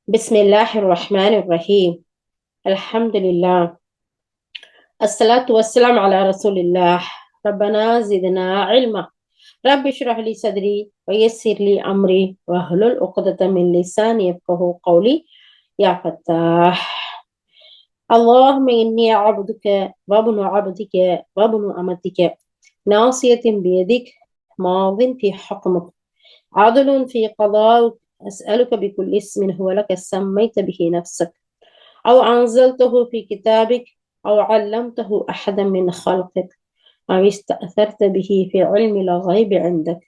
بسم الله الرحمن الرحيم. الحمد لله. الصلاة والسلام على رسول الله. ربنا زدنا علما. رب اشرح لي صدري ويسر لي أمري واحلل عقدة من لساني يفقهوا قولي. يا فتاح، اللهم إني عبدك وابن عبدك وابن أمتك، ناصية بيدك، ماض في حكمك، عدل في قضاءك. أسألك بكل اسم هو لك سميت به نفسك أو أنزلته في كتابك أو علمته أحدا من خلقك أو استأثرت به في علم الغيب عندك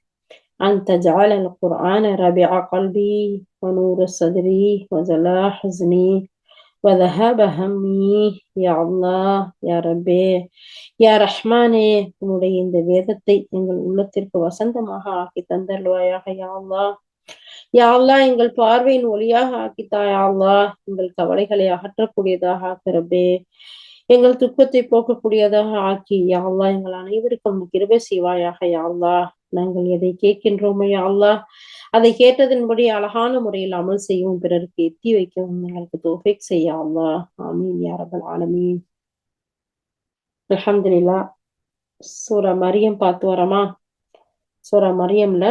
أن تجعل القرآن ربيع قلبي ونور صدري وجلاء حزني وذهاب همي. யா அல்லாஹ், யா ரப்பே, யா ரஹ்மானே, உன்னுடைய இந்த வேதத்தை எங்கள் உள்ளத்திற்கு வசந்தமாக ஆக்கி தந்தல்வாயாக. யா அல்லாஹ், யா அல்லாஹ், எங்கள் பார்வையின் ஒளியாக ஆக்கித்தா. யா அல்லாஹ், எங்கள் கவலைகளை அகற்றக்கூடியதாக ஆக்கு ரப்பே. எங்கள் துக்கத்தை போக்கக்கூடியதாக ஆக்கி யா அல்லாஹ், எங்கள் அனைவருக்கும் கிருபை செய்வாயாக. யா அல்லாஹ், நாங்கள் எதை கேட்கின்றோமோ யா அல்லாஹ், அதை கேட்டதன்படி அழகான முறையில் அமல் செய்யவும் பிறருக்கு எத்தி வைக்கவும் எங்களுக்கு தௌஃபீக் செய்ய அல்லாஹ். ஆமீன் யா ரப்பல் ஆலமீன். அல்ஹம்துலில்லாஹ். சூரா மரியம் பார்த்து வரோமா? சூரா மரியம்ல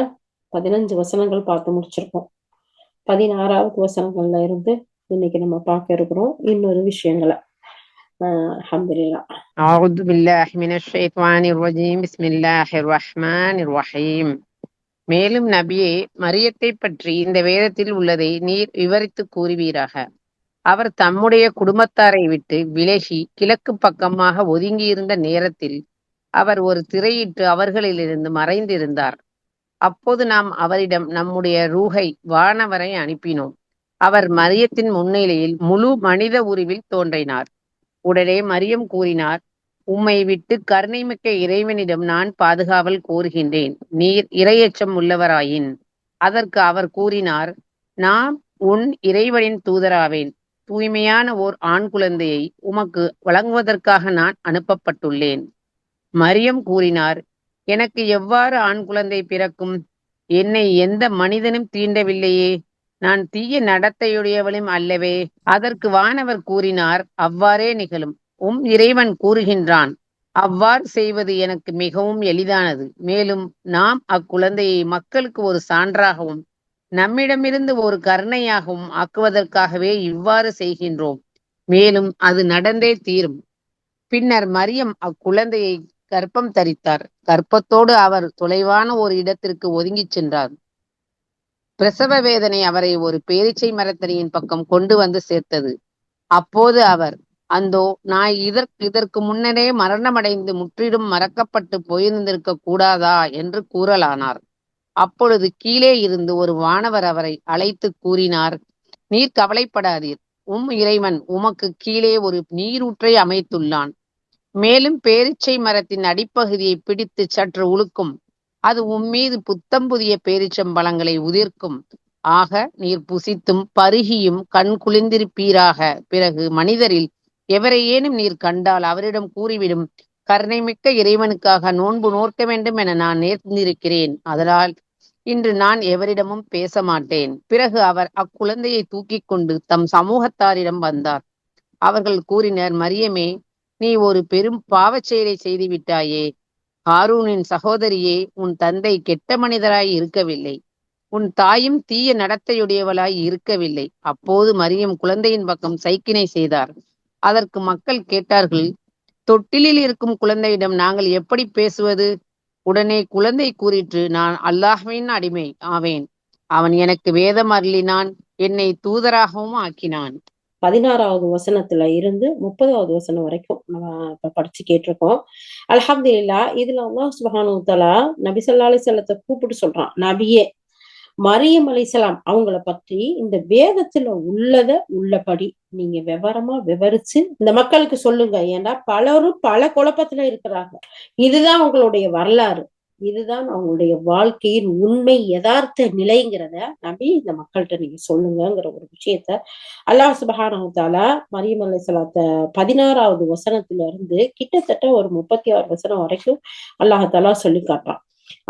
15 வசனங்கள் பார்த்து முடிச்சிருக்கோம். 16வது வசனங்கள்ல இருந்து இன்னைக்கு நம்ம பார்க்க இருக்கிறோம் இன்னொரு விஷயங்களை. அல்ஹம்துலில்லாஹ். أعوذ بالله من الشيطان الرجيم بسم الله الرحمن الرحيم. மேலும் நபியே, மரியத்தை பற்றி இந்த வேதத்தில் உள்ளதை நீர் விவரித்து கூறுவீராக. அவர் தம்முடைய குடும்பத்தாரை விட்டு விலகி கிழக்கு பக்கமாக ஒதுங்கியிருந்த நேரத்தில் அவர் ஒரு திரையிட்டு அவர்களிலிருந்து மறைந்திருந்தார். அப்போது நாம் அவரிடம் நம்முடைய ரூஹை வானவரை அனுப்பினோம். அவர் மரியத்தின் முன்னிலையில் முழு மனித உருவில் தோன்றினார். உடனே மரியம் கூறினார், உம்மை விட்டு கருணைமிக்க இறைவனிடம் நான் பாதுகாவல் கோருகின்றேன், நீர் இறையச்சம் உள்ளவராயின். அதற்கு அவர் கூறினார், நான் உன் இறைவனின் தூதராவேன். தூய்மையான ஓர் ஆண் குழந்தையை உமக்கு வழங்குவதற்காக நான் அனுப்பப்பட்டுள்ளேன். மரியம் கூறினார், எனக்கு எவ்வாறு ஆண் குழந்தை பிறக்கும்? என்னை எந்த மனிதனும் தீண்டவில்லையே, நான் தீய நடத்தையுடையவளும் அல்லவே. அதற்கு வானவர் கூறினார், அவ்வாறே நிகழும். இறைவன் கூறுகின்றான், அவ்வாறு செய்வது எனக்கு மிகவும் எளிதானது. மேலும் நாம் அக்குழந்தையை மக்களுக்கு ஒரு சான்றாகவும் நம்மிடமிருந்து ஒரு கருணையாகவும் ஆக்குவதற்காகவே இவ்வாறு செய்கின்றோம். மேலும் அது நடந்தே தீரும். பின்னர் மரியம் அக்குழந்தையை கர்ப்பம் தரித்தார். கர்ப்பத்தோடு அவர் தொலைவான ஒரு இடத்திற்கு ஒதுங்கிச் சென்றார். பிரசவ வேதனை அவரை ஒரு பேரீச்சை மரத்தடியின் பக்கம் கொண்டு வந்து சேர்த்தது. அப்போது அவர், அந்தோ, நான் இதற்கு முன்னரே மரணமடைந்து முற்றிலும் மறக்கப்பட்டு போயிருந்திருக்க கூடாதா என்று கூறலானார். அப்பொழுது கீழே இருந்து ஒரு வானவர் அவரை அழைத்து கூறினார், நீர் கவலைப்படாதீர். இறைவன் உமக்கு கீழே ஒரு நீரூற்றை அமைத்துள்ளான். மேலும் பேரீச்சை மரத்தின் அடிப்பகுதியை பிடித்து சற்று உழுக்கும். அது உம்மீது புத்தம் புதிய பேரீச்சம்பழங்களை உதிர்க்கும். ஆக நீர் புசித்தும் பருகியும் கண் குளிர்ந்திருப்பீராக. பிறகு மனிதரில் எவரையேனும் நீர் கண்டால் அவரிடம் கூறிவிடும், கருணைமிக்க இறைவனுக்காக நோன்பு நோக்க வேண்டும் என நான் நேர்ந்திருக்கிறேன். அதனால் இன்று நான் எவரிடமும் பேச மாட்டேன். பிறகு அவர் அக்குழந்தையை தூக்கிக் கொண்டு தம் சமூகத்தாரிடம் வந்தார். அவர்கள் கூறினர், மரியமே, நீ ஒரு பெரும் பாவச் செயலை செய்துவிட்டாயே. ஹாரூனின் சகோதரியே, உன் தந்தை கெட்ட மனிதராய் இருக்கவில்லை, உன் தாயும் தீய நடத்தையுடையவளாய் இருக்கவில்லை. அப்போது மரியம் குழந்தையின் பக்கம் சைக்கினை செய்தார். அதற்கு மக்கள் கேட்டார்கள், தொட்டிலில் இருக்கும் குழந்தையிடம் நாங்கள் எப்படி பேசுவது? உடனே குழந்தை கூறிற்று, நான் அல்லாஹ்வின் அடிமை ஆவேன். அவன் எனக்கு வேதம் அருளினான், என்னை தூதராகவும் ஆக்கினான். 16வது வசனத்துல இருந்து 30வது வசனம் வரைக்கும் நம்ம இப்ப படிச்சு கேட்டிருக்கோம். அல்ஹம்துலில்லாஹ். இதுல அல்லாஹ் சுப்ஹானஹு வ தஆலா நபி ஸல்லல்லாஹு அலைஹி வஸல்லத்தை கூப்பிட்டு சொல்றான், நபியே, மரியம் அலைஹிஸ்ஸலாம் அவங்கள பற்றி இந்த வேதத்துல உள்ளபடி நீங்க விவரிச்சு இந்த மக்களுக்கு சொல்லுங்க. ஏன்னா பலரும் பல குழப்பத்துல இருக்கிறாங்க. இதுதான் உங்களுடைய வரலாறு, இதுதான் அவங்களுடைய வாழ்க்கையின் உண்மை யதார்த்த நிலைங்கிறத நபி இந்த மக்கள்கிட்ட நீங்க சொல்லுங்கிற ஒரு விஷயத்த அல்லாஹ் சுப்ஹானஹு வ தஆலா மரியம் அலைஹிஸ்ஸலாத்த 16வது வசனத்துல இருந்து கிட்டத்தட்ட ஒரு 36 வசனம் வரைக்கும் அல்லாஹ் தஆலா சொல்லி காட்டுறான்.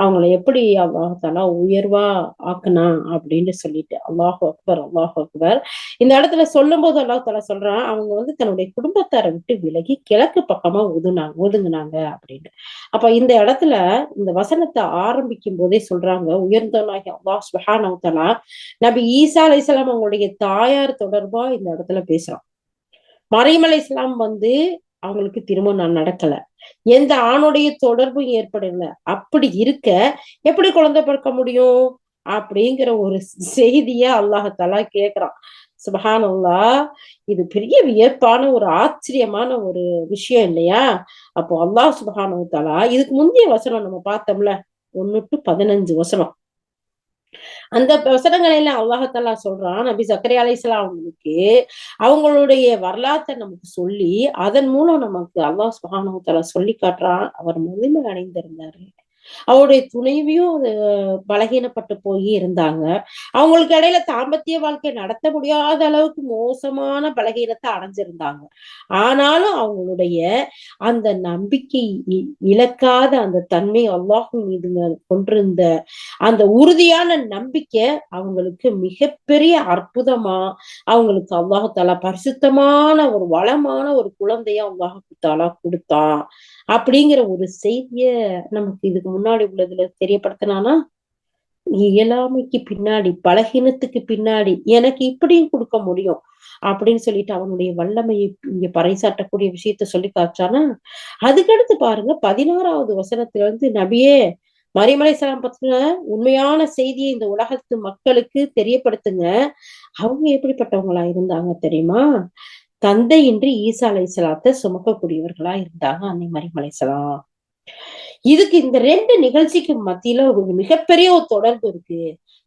அவங்களை எப்படி அல்லாஹாலா உயர்வா ஆக்குனா அப்படின்னு சொல்லிட்டு. அல்லாஹு அக்பர், அல்லாஹு அக்பர். இந்த இடத்துல சொல்லும் போது அல்லாஹாலா சொல்றான், அவங்க வந்து தன்னுடைய குடும்பத்தாரை விட்டு விலகி கிழக்கு பக்கமா ஒதுங்குனாங்க அப்படின்னு. அப்ப இந்த இடத்துல இந்த வசனத்தை ஆரம்பிக்கும் போதே சொல்றாங்க, உயர்ந்தவனாகிய அல்லாஹ் சுப்ஹானஹு வ தஆலா நபி ஈசா அலைஹிஸ்ஸலாம் அவங்களுடைய தாயார் தொடர்பா இந்த இடத்துல பேசுறான். மரியம் அலைஹிஸ்ஸலாம் வந்து அவங்களுக்கு திருமணம் நடக்கல, எந்த ஆணுடைய தொடர்பும் ஏற்படல. அப்படி இருக்க எப்படி குழந்தை பிறக்க முடியும் அப்படிங்கிற ஒரு செய்திய அல்லாஹாலா கேக்குறான். சுபஹானல்லாஹ். இது பெரிய வியப்பான ஒரு ஆச்சரியமான ஒரு விஷயம் இல்லையா? அப்போ அல்லாஹ் சுப்ஹானஹு வ தஆலா இதுக்கு முந்தைய வசனம் நம்ம பார்த்தோம்ல, 1 to 15 வசனம். அந்த வசனங்களில அல்லாஹாலா சொல்றான், நபி ஜக்கரியா அலைஹிஸ்ஸலாம் அவங்களுக்கு அவங்களுடைய வரலாற்றை நமக்கு சொல்லி, அதன் மூலம் நமக்கு அல்லாஹ் சுப்ஹானஹு வ தஆலா சொல்லி காட்டுறான், அவர் முதுமை அடைந்திருந்தாரு. அவருடைய துணைவியும் பலகீனப்பட்டு போய் இருந்தாங்க. அவங்களுக்கு இடையில தாம்பத்திய வாழ்க்கை நடத்த முடியாத அளவுக்கு மோசமான பலகீனத்தை அடைஞ்சிருந்தாங்க. ஆனாலும் அவங்களுடைய அந்த நம்பிக்கை இழக்காத அந்த தன்மை, அல்லாஹ் மீது கொண்டிருந்த அந்த உறுதியான நம்பிக்கை அவங்களுக்கு மிகப்பெரிய அற்புதமா, அவங்களுக்கு அல்லாஹ் தஆலா பரிசுத்தமான ஒரு வளமான ஒரு குழந்தைய அல்லாஹ் தஆலா கொடுத்தான் அப்படிங்கிற ஒரு செய்திய நமக்கு இதுக்கு முன்னாடி உள்ளதுல தெரியப்படுத்தினானா, இயலாமைக்கு பின்னாடி, பலகீனத்துக்கு பின்னாடி எனக்கு இப்படியும் கொடுக்க முடியும் அப்படின்னு சொல்லிட்டு அவனுடைய வல்லமையை இங்க பறைசாற்றக்கூடிய விஷயத்த சொல்லி காய்ச்சானா. அதுக்கடுத்து பாருங்க, 16வது வசனத்துல இருந்து, நபியே மரியம் அலைஹிஸ்ஸலாம் பத்தின உண்மையான செய்தியை இந்த உலகத்து மக்களுக்கு தெரியப்படுத்துங்க. அவங்க எப்படிப்பட்டவங்களா இருந்தாங்க தெரியுமா? தந்தையின்றி ஈசா அலைஹிஸ்ஸலாத்தை சுமக்கக்கூடியவர்களா இருந்தாங்க அன்னை மரியம் அலைஹிஸ்ஸலாம். இதுக்கு இந்த 2 நிகழ்ச்சிக்கு மத்தியில ஒரு மிகப்பெரிய ஒரு தொடர்பு இருக்கு.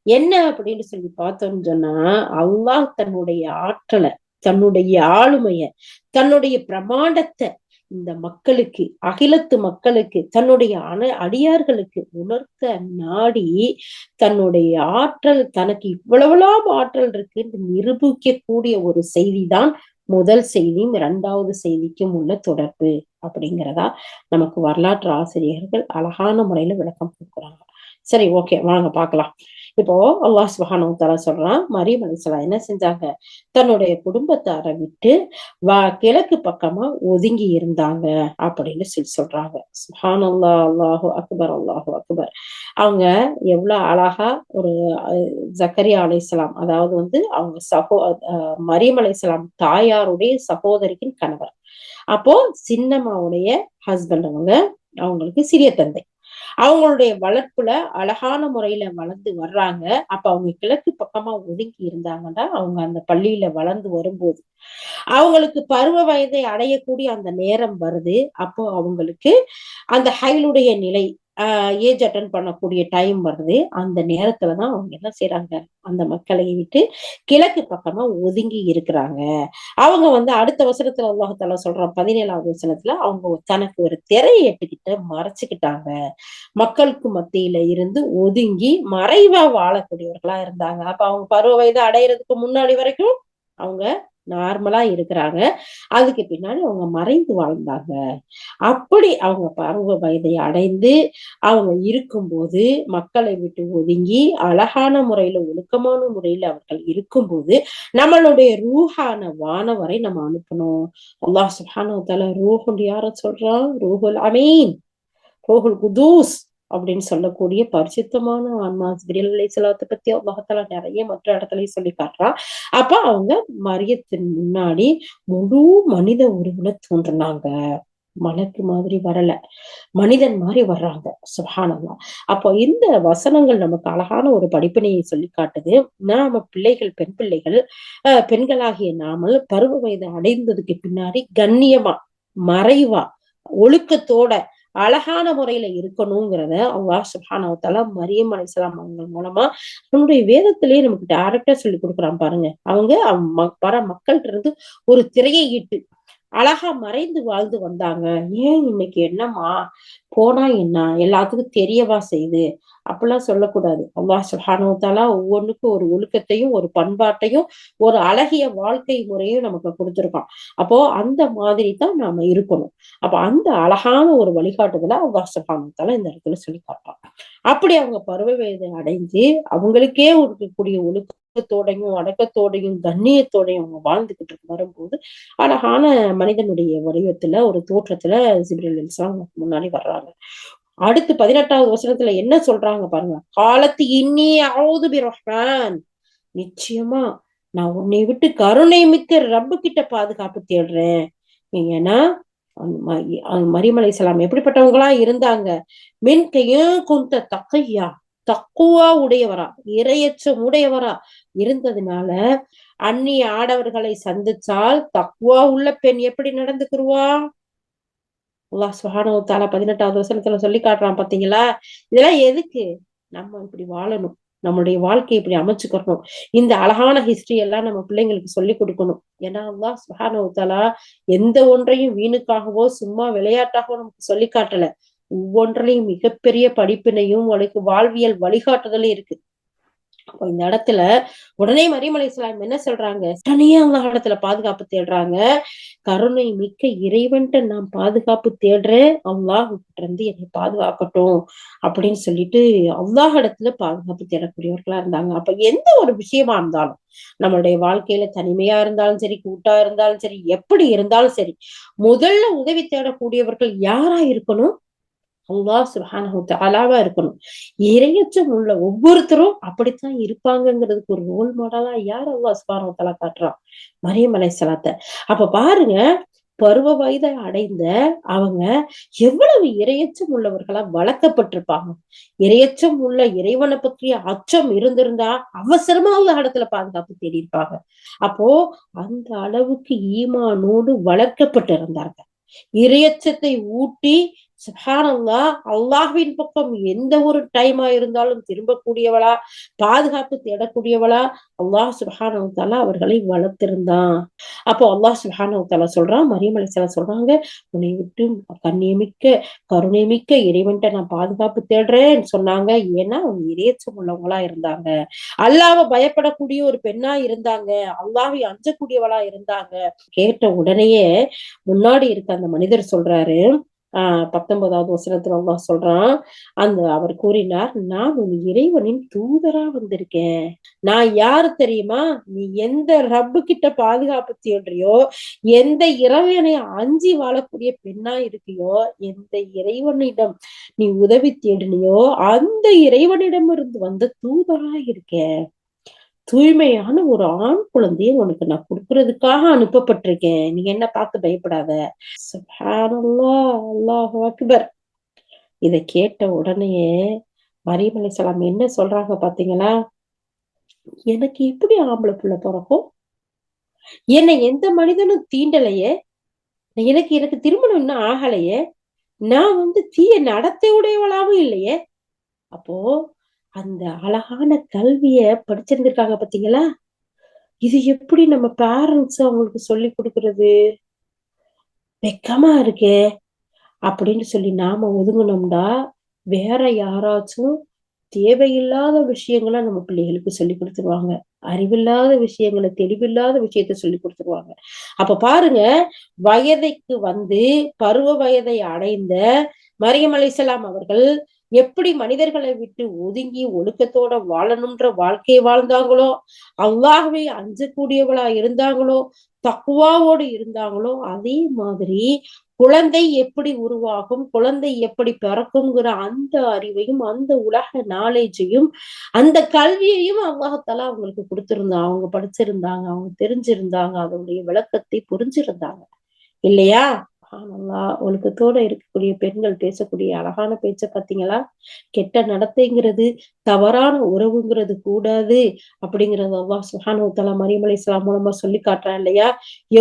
என்ன அப்படின்னு சொல்லி பார்த்தோம்னு சொன்னா, அல்லாஹ் தன்னுடைய ஆற்றலை, தன்னுடைய ஆளுமைய, தன்னுடைய பிரமாண்டத்தை இந்த மக்களுக்கு, அகிலத்து மக்களுக்கு, தன்னுடைய அடியார்களுக்கு உணர்த்த நாடி, தன்னுடைய ஆற்றல், தனக்கு இவ்வளவுலாம் ஆற்றல் இருக்குன்னு நிரூபிக்கக்கூடிய ஒரு செய்திதான் முதல் செய்தியும் 2வது செய்திக்கும் உள்ள தொடர்பு அப்படிங்கிறதா நமக்கு வரலாற்று ஆசிரியர்கள் அழகான முறையில விளக்கம் கொடுக்குறாங்க. சரி, ஓகே, வாங்க பார்க்கலாம். இப்போ அல்லாஹ் சுப்ஹானஹு வ தஆலா சொல்றான், மரியம் அலைஹிஸ்ஸலாம் என்ன செஞ்சாங்க? தன்னுடைய குடும்பத்தாரை விட்டு கிழக்கு பக்கமா ஒதுங்கி இருந்தாங்க அப்படின்னு சொல்றாங்க. சுப்ஹானல்லாஹ், அல்லாஹு அக்பர், அல்லாஹு அக்பர். அவங்க எவ்வளவு அழகா ஒரு ஜக்கரியா அலைஹிஸ்ஸலாம், அதாவது வந்து அவங்க மரியம் அலைஹிஸ்ஸலாம் தாயாருடைய சகோதரியின் கணவர். அப்போ சின்னம்மாவுடைய ஹஸ்பண்ட் அவங்களுக்கு சிறிய தந்தை. அவங்களுடைய வளர்ப்புல அழகான முறையில வளர்ந்து வர்றாங்க. அப்ப அவங்க கிழக்கு பக்கமா ஒதுங்கி இருந்தாங்கன்னா, அவங்க அந்த பள்ளியில வளர்ந்து வரும்போது அவங்களுக்கு பருவ வயதை அடையக்கூடிய அந்த நேரம் வருது. அப்போ அவங்களுக்கு அந்த ஹைலுடைய நிலை, ஏஜ் அட்டன் பண்ணக்கூடிய டைம் வருது. அந்த நேரத்துலதான் அவங்க என்ன செய்யறாங்க? அந்த மக்களை விட்டு கிழக்கு பக்கமா ஒதுங்கி இருக்கிறாங்க. அவங்க வந்து அடுத்த வசனத்துல அல்லாஹ் தஆலா சொல்றான், 17வது வசனத்துல, அவங்க தனக்கு ஒரு திரையை ஏட்டுக்கிட்ட மறைச்சுக்கிட்டாங்க. மக்களுக்கு மத்தியில இருந்து ஒதுங்கி மறைவா வாழக்கூடியவர்களா இருந்தாங்க. அப்ப அவங்க பருவ வயது அடையறதுக்கு முன்னாடி வரைக்கும் அவங்க நார்மலா இருக்கிறாங்க. அதுக்கு பின்னாடி அவங்க மறைந்து வாழ்ந்தாங்க. அப்படி அவங்க பருவ வயதை அடைந்து அவங்க இருக்கும்போது, மக்களை விட்டு ஒதுங்கி அழகான முறையில, ஒழுக்கமான முறையில அவர்கள் இருக்கும்போது, நம்மளுடைய ரூஹான வானவரை நம்ம அனுப்பணும். அல்லாஹ் சுப்ஹானஹு வ தஆலா ரூஹுன்னு யார சொல்றான்? ரூஹுல் அமீன், ரூஹுல் குதூஸ் அப்படின்னு சொல்லக்கூடிய பரிசுத்தமான ஆன்மா ஜிப்ரீல் அலைஹிஸ்ஸலாத்தை பத்தி அல்லாஹ் தஆலா நிறைய மற்ற இடத்துலயும் சொல்லி காட்டுறான். அப்ப அவங்க மரியத்தின் முன்னாடி முழு மனித உருவுல தோன்றுனாங்க. மலக்கு மாதிரி வரல, மனிதன் மாதிரி வர்றாங்க. சுப்ஹானல்லாஹ். அப்போ இந்த வசனங்கள் நமக்கு அழகான ஒரு படிப்பினையை சொல்லி காட்டுது. நாம பிள்ளைகள், பெண் பிள்ளைகள், பெண்களாகிய நாமல் பருவ வயது அடைந்ததுக்கு பின்னாடி கண்ணியமா, மறைவா, ஒழுக்கத்தோட, அழகான முறையில இருக்கணுங்கிறத அல்லாஹ் சுப்ஹானஹு வ தஆலா மரியம் அலைஹிஸ்ஸலாம் அவங்க மூலமா நம்முடைய வேதத்திலேயே நமக்கு டைரக்டா சொல்லி கொடுக்குறான் பாருங்க. அவங்க மக்கள்கிட்ட இருந்து ஒரு திரையை இட்டு அழகா மறைந்து வாழ்ந்து வந்தாங்க. ஏன் இன்னைக்கு என்னம்மா போனா என்ன எல்லாத்துக்கும் தெரியவா செய்யுது அப்படிலாம் சொல்லக்கூடாது. அல்லாஹ் சுப்ஹானஹு வ தஆலா ஒவ்வொன்றுக்கும் ஒரு ஒழுக்கத்தையும் ஒரு பண்பாட்டையும் ஒரு அழகிய வாழ்க்கை முறையும் நமக்கு கொடுத்துருக்கான். அப்போ அந்த மாதிரி தான் நாம இருக்கணும். அப்ப அந்த அழகான ஒரு வழிகாட்டுதலை அல்லாஹ் சுப்ஹானஹு வ தஆலா இந்த இடத்துல சொல்லி காட்டுறான். அப்படி அவங்க பருவ வயதை அடைஞ்சு அவங்களுக்கே இருக்கக்கூடிய ஒழுக்கத்தோடையும் அடக்கத்தோடையும் கண்ணியத்தோடையும் அவங்க வாழ்ந்துகிட்டு வரும்போது அழகான மனிதனுடைய வடிவத்துல ஒரு தோற்றத்துல ஜிப்ரீல் அலைஹிஸ்ஸலாம் முன்னாடி வர்றாங்க. அடுத்து 18வது வசனத்துல என்ன சொல்றாங்க பாருங்க. காலத்து இன்னி அவுது பிர்ரஹ்மான், நிச்சயமா நான் உன்னை விட்டு கருணை மிக்க ரப்பு கிட்ட பாதுகாப்பு தேடுறேன். ஏன்னா மரியம் அலைஹிஸ்ஸலாம் எப்படிப்பட்டவங்களா இருந்தாங்க? மின்கையும் குந்த தக்கையா, தக்குவா உடையவரா, இரையச்சம் உடையவரா இருந்ததுனால அந்நிய ஆடவர்களை சந்திச்சால் தக்குவா உள்ள பெண் எப்படி நடந்துக்குருவா? அல்லாஹ் சுப்ஹானஹு வ தஆலா 18வது வசனத்துல சொல்லி காட்டுறான் பாத்தீங்களா? இதெல்லாம் எதுக்கு? நம்ம இப்படி வாழணும். நம்மளுடைய வாழ்க்கையை இப்படி அமைச்சுக்கணும். இந்த அழகான ஹிஸ்டரி எல்லாம் நம்ம பிள்ளைங்களுக்கு சொல்லி கொடுக்கணும். ஏன்னா அல்லாஹ் சுப்ஹானஹு வ தஆலா எந்த ஒன்றையும் வீணுக்காகவோ சும்மா விளையாட்டாகவோ நமக்கு சொல்லி காட்டல. ஒவ்வொன்றிலையும் மிகப்பெரிய படிப்பினையும் உனக்கு வாழ்வியல் வழிகாட்டுதலும் இருக்கு. அப்ப இந்த இடத்துல உடனே மரியம் அலைஹிஸ்ஸலாம் என்ன சொல்றாங்க? உடனே அல்லாஹ் இடத்துல பாதுகாப்பு தேடுறாங்க. கருணை மிக்க இறைவன்ட்ட நான் பாதுகாப்பு தேடுறேன். அல்லாஹ் கிட்ட இருந்து என்னை பாதுகாக்கட்டும் அப்படின்னு சொல்லிட்டு அல்லாஹ் இடத்துல பாதுகாப்பு தேடக்கூடியவர்களா இருந்தாங்க. அப்ப எந்த ஒரு விஷயமா இருந்தாலும் நம்மளுடைய வாழ்க்கையில தனிமையா இருந்தாலும் சரி, கூட்டா இருந்தாலும் சரி, எப்படி இருந்தாலும் சரி, முதல்ல உதவி தேடக்கூடியவர்கள் யாரா இருக்கணும்? அல்லாஹ் சுப்ஹானஹு வ தஆலாவா இருக்கணும். இரையச்சம் உள்ள ஒவ்வொருத்தரும் அப்படித்தான் இருப்பாங்கங்கிறதுக்கு ஒரு ரோல் மாடலா யார் அல்லாஹ் சுப்ஹானஹு வ தஆலா காட்டுறான்? மரியம் அலைஹிஸ்ஸலாத்த. அப்ப பாருங்க, பருவ வயதை அடைந்த அவங்க எவ்வளவு இரையச்சம் உள்ளவர்களா வளர்க்கப்பட்டிருப்பாங்க. இரையச்சம் உள்ள இறைவனை பற்றிய அச்சம் இருந்திருந்தா அவசரமா அல்லாஹ் இடத்துல பாதுகாப்பு தேடி இருப்பாங்க. அப்போ அந்த அளவுக்கு ஈமானோடு வளர்க்கப்பட்டு இருந்தாங்க. இரையச்சத்தை ஊட்டி சுப்ஹானல்லாஹ் அல்லாஹ்வின் பக்கம் எந்த ஒரு டைமா இருந்தாலும் திரும்பக்கூடியவளா, பாதுகாப்பு தேடக்கூடியவளா அல்லாஹ் சுப்ஹானஹு வ தஆலா அவர்களை வளர்த்திருந்தான். அப்போ அல்லாஹ் சுப்ஹானஹு வ தஆலா சொல்றான், மரியம் அலைஹிஸ்ஸலாம் சொல்றாங்க, உன்னை விட்டு கண்ணியமிக்க கருணைமிக்க இறைவன்ட்ட நான் பாதுகாப்பு தேடுறேன்னு சொன்னாங்க. ஏன்னா அவங்க இரையச்சம் உள்ளவங்களா இருந்தாங்க. அல்லாஹ்வை பயப்படக்கூடிய ஒரு பெண்ணா இருந்தாங்க. அல்லாஹ்வை அஞ்சக்கூடியவளா இருந்தாங்க. கேட்ட உடனேயே முன்னாடி இருக்க அந்த மனிதர் சொல்றாரு, 19வது வசனத்துல அல்லாஹ் சொல்றான், அவர் கூறினார், நான் உன் இறைவனின் தூதரா வந்திருக்கேன். நான் யாரு தெரியுமா? நீ எந்த ரப்பு கிட்ட பாதுகாப்பு தேடுறியோ, எந்த இறைவனை அஞ்சி வாழக்கூடிய பெண்ணா இருக்கியோ, எந்த இறைவனிடம் நீ உதவி தேடினியோ அந்த இறைவனிடம் இருந்து வந்த தூதரா இருக்கேன். தூய்மையான ஒரு ஆண் குழந்தையை உனக்கு நான் கொடுக்கறதுக்காக அனுப்பப்பட்டிருக்கேன். நீ என்ன பார்த்து பயப்படாத. சுப்ஹானல்லாஹ், அல்லாஹு அக்பர். இதை கேட்ட உடனேயே மரியம் அலைஹிஸ்ஸலாம் என்ன சொல்றாங்க பாத்தீங்களா? எனக்கு எப்படி ஆம்பளை புள்ள பிறக்கும்? என்னை எந்த மனிதனும் தீண்டலையே. எனக்கு எனக்கு திருமணம் இன்னும் ஆகலையே. நான் தீய நடத்தை உடையவளாவும் இல்லையே. அப்போ அந்த அழகான கல்விய படிச்சிருந்திருக்காங்க பாத்தீங்களா? இது எப்படி நம்ம பேரண்ட்ஸ் அவங்களுக்கு சொல்லி கொடுக்கறது? வெக்கமா இருக்கே அப்படின்னு சொல்லி நாம ஒதுங்குனோம்டா, வேற யாராச்சும் தேவையில்லாத விஷயங்கள நம்ம பிள்ளைகளுக்கு சொல்லி கொடுத்துருவாங்க. அறிவில்லாத விஷயங்கள, தெளிவில்லாத விஷயத்த சொல்லி கொடுத்துருவாங்க. அப்ப பாருங்க, வயதைக்கு பருவ வயதை அடைந்த மரியம் அலைஹிஸ்ஸலாம் அவர்கள் எப்படி மனிதர்களை விட்டு ஒதுங்கி ஒழுக்கத்தோட வாழணும்ன்ற வாழ்க்கையை வாழ்ந்தாங்களோ, அல்லாஹ்வை அஞ்சக்கூடியவளா இருந்தாங்களோ, தக்வாவோடு இருந்தாங்களோ, அதே மாதிரி குழந்தை எப்படி உருவாகும், குழந்தை எப்படி பிறக்கும்ங்கிற அந்த அறிவையும், அந்த உலக நாலேஜையும், அந்த கல்வியையும் அல்லாஹ் தஆலா அவங்களுக்கு கொடுத்திருந்தான். அவங்க படிச்சிருந்தாங்க, அவங்க தெரிஞ்சிருந்தாங்க, அதனுடைய விளக்கத்தை புரிஞ்சிருந்தாங்க. இல்லையா? சுப்ஹானல்லாஹ். ஒழுக்கத்தோட இருக்கக்கூடிய பெண்கள் பேசக்கூடிய அழகான பேச்ச பாத்தீங்களா? கெட்ட நடத்தைங்கிறது, தவறான உறவுங்கிறது கூடாது அப்படிங்கிறது அல்லாஹ் சுப்ஹானஹு வ தஆலா மரியம் அலைஹிஸ்ஸலாம் மூலமா சொல்லி காட்டுறான் இல்லையா?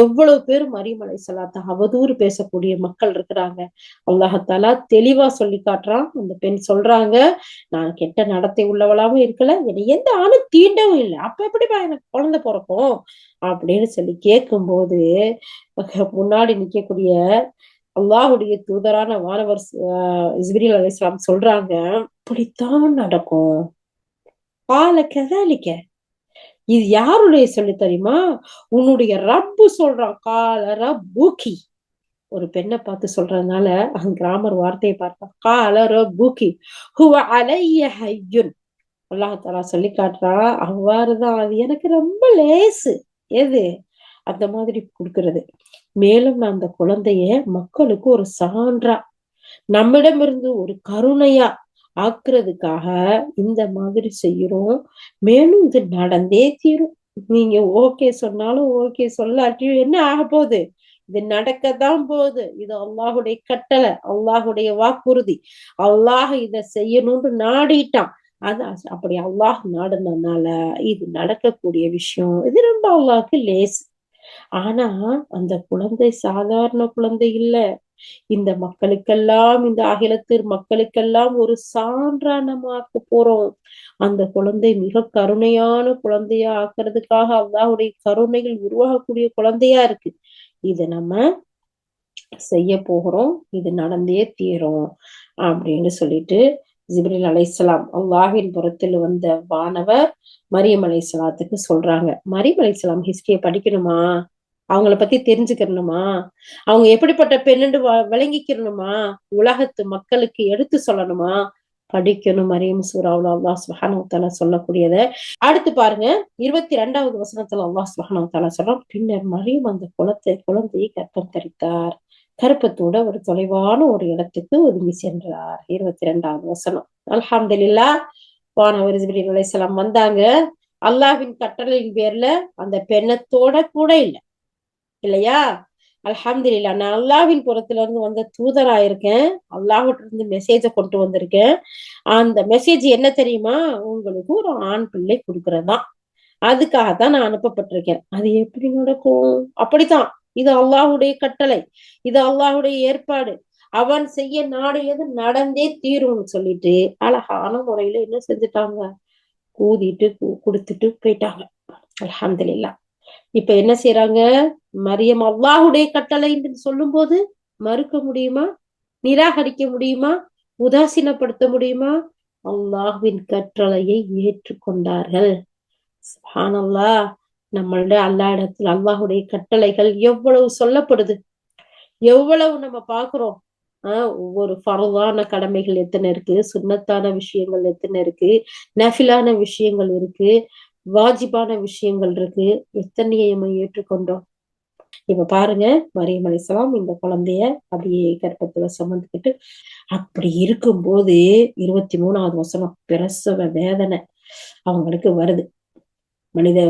எவ்வளவு பேர் மரியம் அலைஹிஸ்ஸலாத்த அவதூறு பேசக்கூடிய மக்கள் இருக்கிறாங்க. அல்லாஹ் தஆலா தெளிவா சொல்லி காட்டுறான். அந்த பெண் சொல்றாங்க, நான் கெட்ட நடத்தை உள்ளவளாவும் இருக்கல, என்னை எந்த ஆணும் தீண்டவும் இல்லை. அப்ப எப்படிப்பா எனக்கு குழந்தை பிறக்கும்? அப்படின்னு சொல்லி கேட்கும்போது முன்னாடி நிக்கக்கூடிய அல்லாஹுடைய தூதரான வானவர் ஜிப்ரீல் அலைஹிஸ்ஸலாம் சொல்றாங்க, இப்படித்தான் நடக்கும். கால கதாலிக்க, இது யாருடைய சொல்லி தெரியுமா? உன்னுடைய ரப்பு சொல்றான். கால ரப்புகி, ஒரு பெண்ணை பார்த்து சொல்றதுனால அந்த கிராமர் வார்த்தையை பார்த்தா கால ரப்புகி ஹுவ அலைய ஹய்யுன். அல்லாஹ் தஆலா சொல்லி காட்டுறான், அவ்வாறுதான், அது எனக்கு ரொம்ப லேசு. எது? அந்த மாதிரி கொடுக்கிறது. மேலும் நான் அந்த குழந்தைய மக்களுக்கு ஒரு சான்றா, நம்மிடமிருந்து ஒரு கருணையா ஆக்குறதுக்காக இந்த மாதிரி செய்யறோம். மேலும் இது நடந்தே தீரும். நீங்க ஓகே சொன்னாலும் ஓகே சொல்லாட்டியும் என்ன ஆக போகுது? இது நடக்கத்தான் போகுது. இது அல்லாஹுடைய கட்டளை, அல்லாஹுடைய வாக்குறுதி. அல்லாஹ் இத செய்யணும்னு நாடிட்டான். அது அப்படி அல்லாஹ் நாடுனதுனால இது நடக்கக்கூடிய விஷயம். இது ரொம்ப அல்லாஹ்க்கு லேசு. ஆனா அந்த குழந்தை சாதாரண குழந்தை இல்ல. இந்த மக்களுக்கெல்லாம், இந்த அகிலத்து மக்களுக்கெல்லாம் ஒரு சான்றா நம்ம ஆக்க போறோம். அந்த குழந்தை மிக கருணையான குழந்தையா ஆக்குறதுக்காக அல்லாஹ்வுடைய கருணைகள் உருவாகக்கூடிய குழந்தையா இருக்கு. இத நம்ம செய்ய போகிறோம். இது நடந்தே தீரும் அப்படின்னு சொல்லிட்டு ஜிப்ரீல் அலைஹிஸ்ஸலாம் அல்லாஹ்வின் புறத்தில் வந்த வானவர் மரியம் அலைஹிஸ்ஸலாத்துக்கு சொல்றாங்க. மரியம் அலைஹிஸ்ஸலாம் ஹிஸ்டரிய படிக்கணுமா? அவங்கள பத்தி தெரிஞ்சுக்கணுமா? அவங்க எப்படிப்பட்ட பெண்ணுன்னு விளங்கிக்கணுமா? உலகத்து மக்களுக்கு எடுத்து சொல்லணுமா? படிக்கணும். மரியம் சூராவுல அல்லாஹ் சுப்ஹானஹு வ தஆலா சொல்லக்கூடியத அடுத்து பாருங்க. 22வது வசனத்துல அல்லாஹ் சுப்ஹானஹு வ தஆலா சொல்றான், பின்னர் மரியம் அந்த குழந்தையை கர்ப்பம் தரித்தார். கருப்பத்தோட ஒரு தொலைவான ஒரு இடத்துக்கு ஒதுங்கி சென்றார். 22வது வசனம். அல்ஹம்துலில்லாஹ். வானவர் ஜிப்ரீல் அலைஹிஸ்ஸலாம் வந்தாங்க. அல்லாஹ்வின் கட்டளையின் பேர்ல அந்த பெண்ணத்தோட கூட இல்ல, இல்லையா? அல்ஹம்துலில்லாஹ். நான் அல்லாஹ்வின் புறத்துல இருந்து வந்த தூதரா இருக்கேன். அல்லாஹ்விட்ட இருந்து மெசேஜ கொண்டு வந்திருக்கேன். அந்த மெசேஜ் என்ன தெரியுமா? உங்களுக்கு ஒரு ஆண் பிள்ளை கொடுக்கறதுதான். அதுக்காகத்தான் நான் அனுப்பப்பட்டிருக்கேன். அது எப்படி நடக்கும்? அப்படித்தான். இது அல்லாஹ்வுடைய கட்டளை, இது அல்லாஹ்வுடைய ஏற்பாடு. அவன் செய்ய நாடியது நடந்தே தீரும்னு சொல்லிட்டு அழகான முறையில என்ன செஞ்சுட்டாங்க? ஊதிட்டு குடுத்துட்டு போயிட்டாங்க. அல்ஹம்துலில்லாஹ். இப்ப என்ன செய்யறாங்க? மரியம் அல்லாஹ்வுடைய கட்டளைன்னு சொல்லும் போது மறுக்க முடியுமா? நிராகரிக்க முடியுமா? உதாசீனப்படுத்த முடியுமா? அல்லாஹ்வின் கட்டளையை ஏற்றுக்கொண்டார்கள். சுப்ஹானல்லாஹ். நம்மளுடைய அல்லாஹ் இடத்துல அல்லாஹ்வுடைய கட்டளைகள் எவ்வளவு சொல்லப்படுது, எவ்வளவு நம்ம பாக்குறோம். ஒவ்வொரு ஃபர்தான கடமைகள் எத்தனை இருக்கு, சுன்னத்தான விஷயங்கள் எத்தனை இருக்கு, நஃபிலான விஷயங்கள் இருக்கு, வாஜிபான விஷயங்கள் இருக்கு. எத்தனையை நம்ம ஏற்றுக்கொண்டோம். இப்ப பாருங்க, மரியம் அலைஹிஸ்ஸலாம் இந்த குழந்தைய அப்படியே கர்ப்பத்துல சுமந்துக்கிட்டு அப்படி இருக்கும்போது 23வது வசனம், பிரசவ வேதனை அவங்களுக்கு வருது. மனித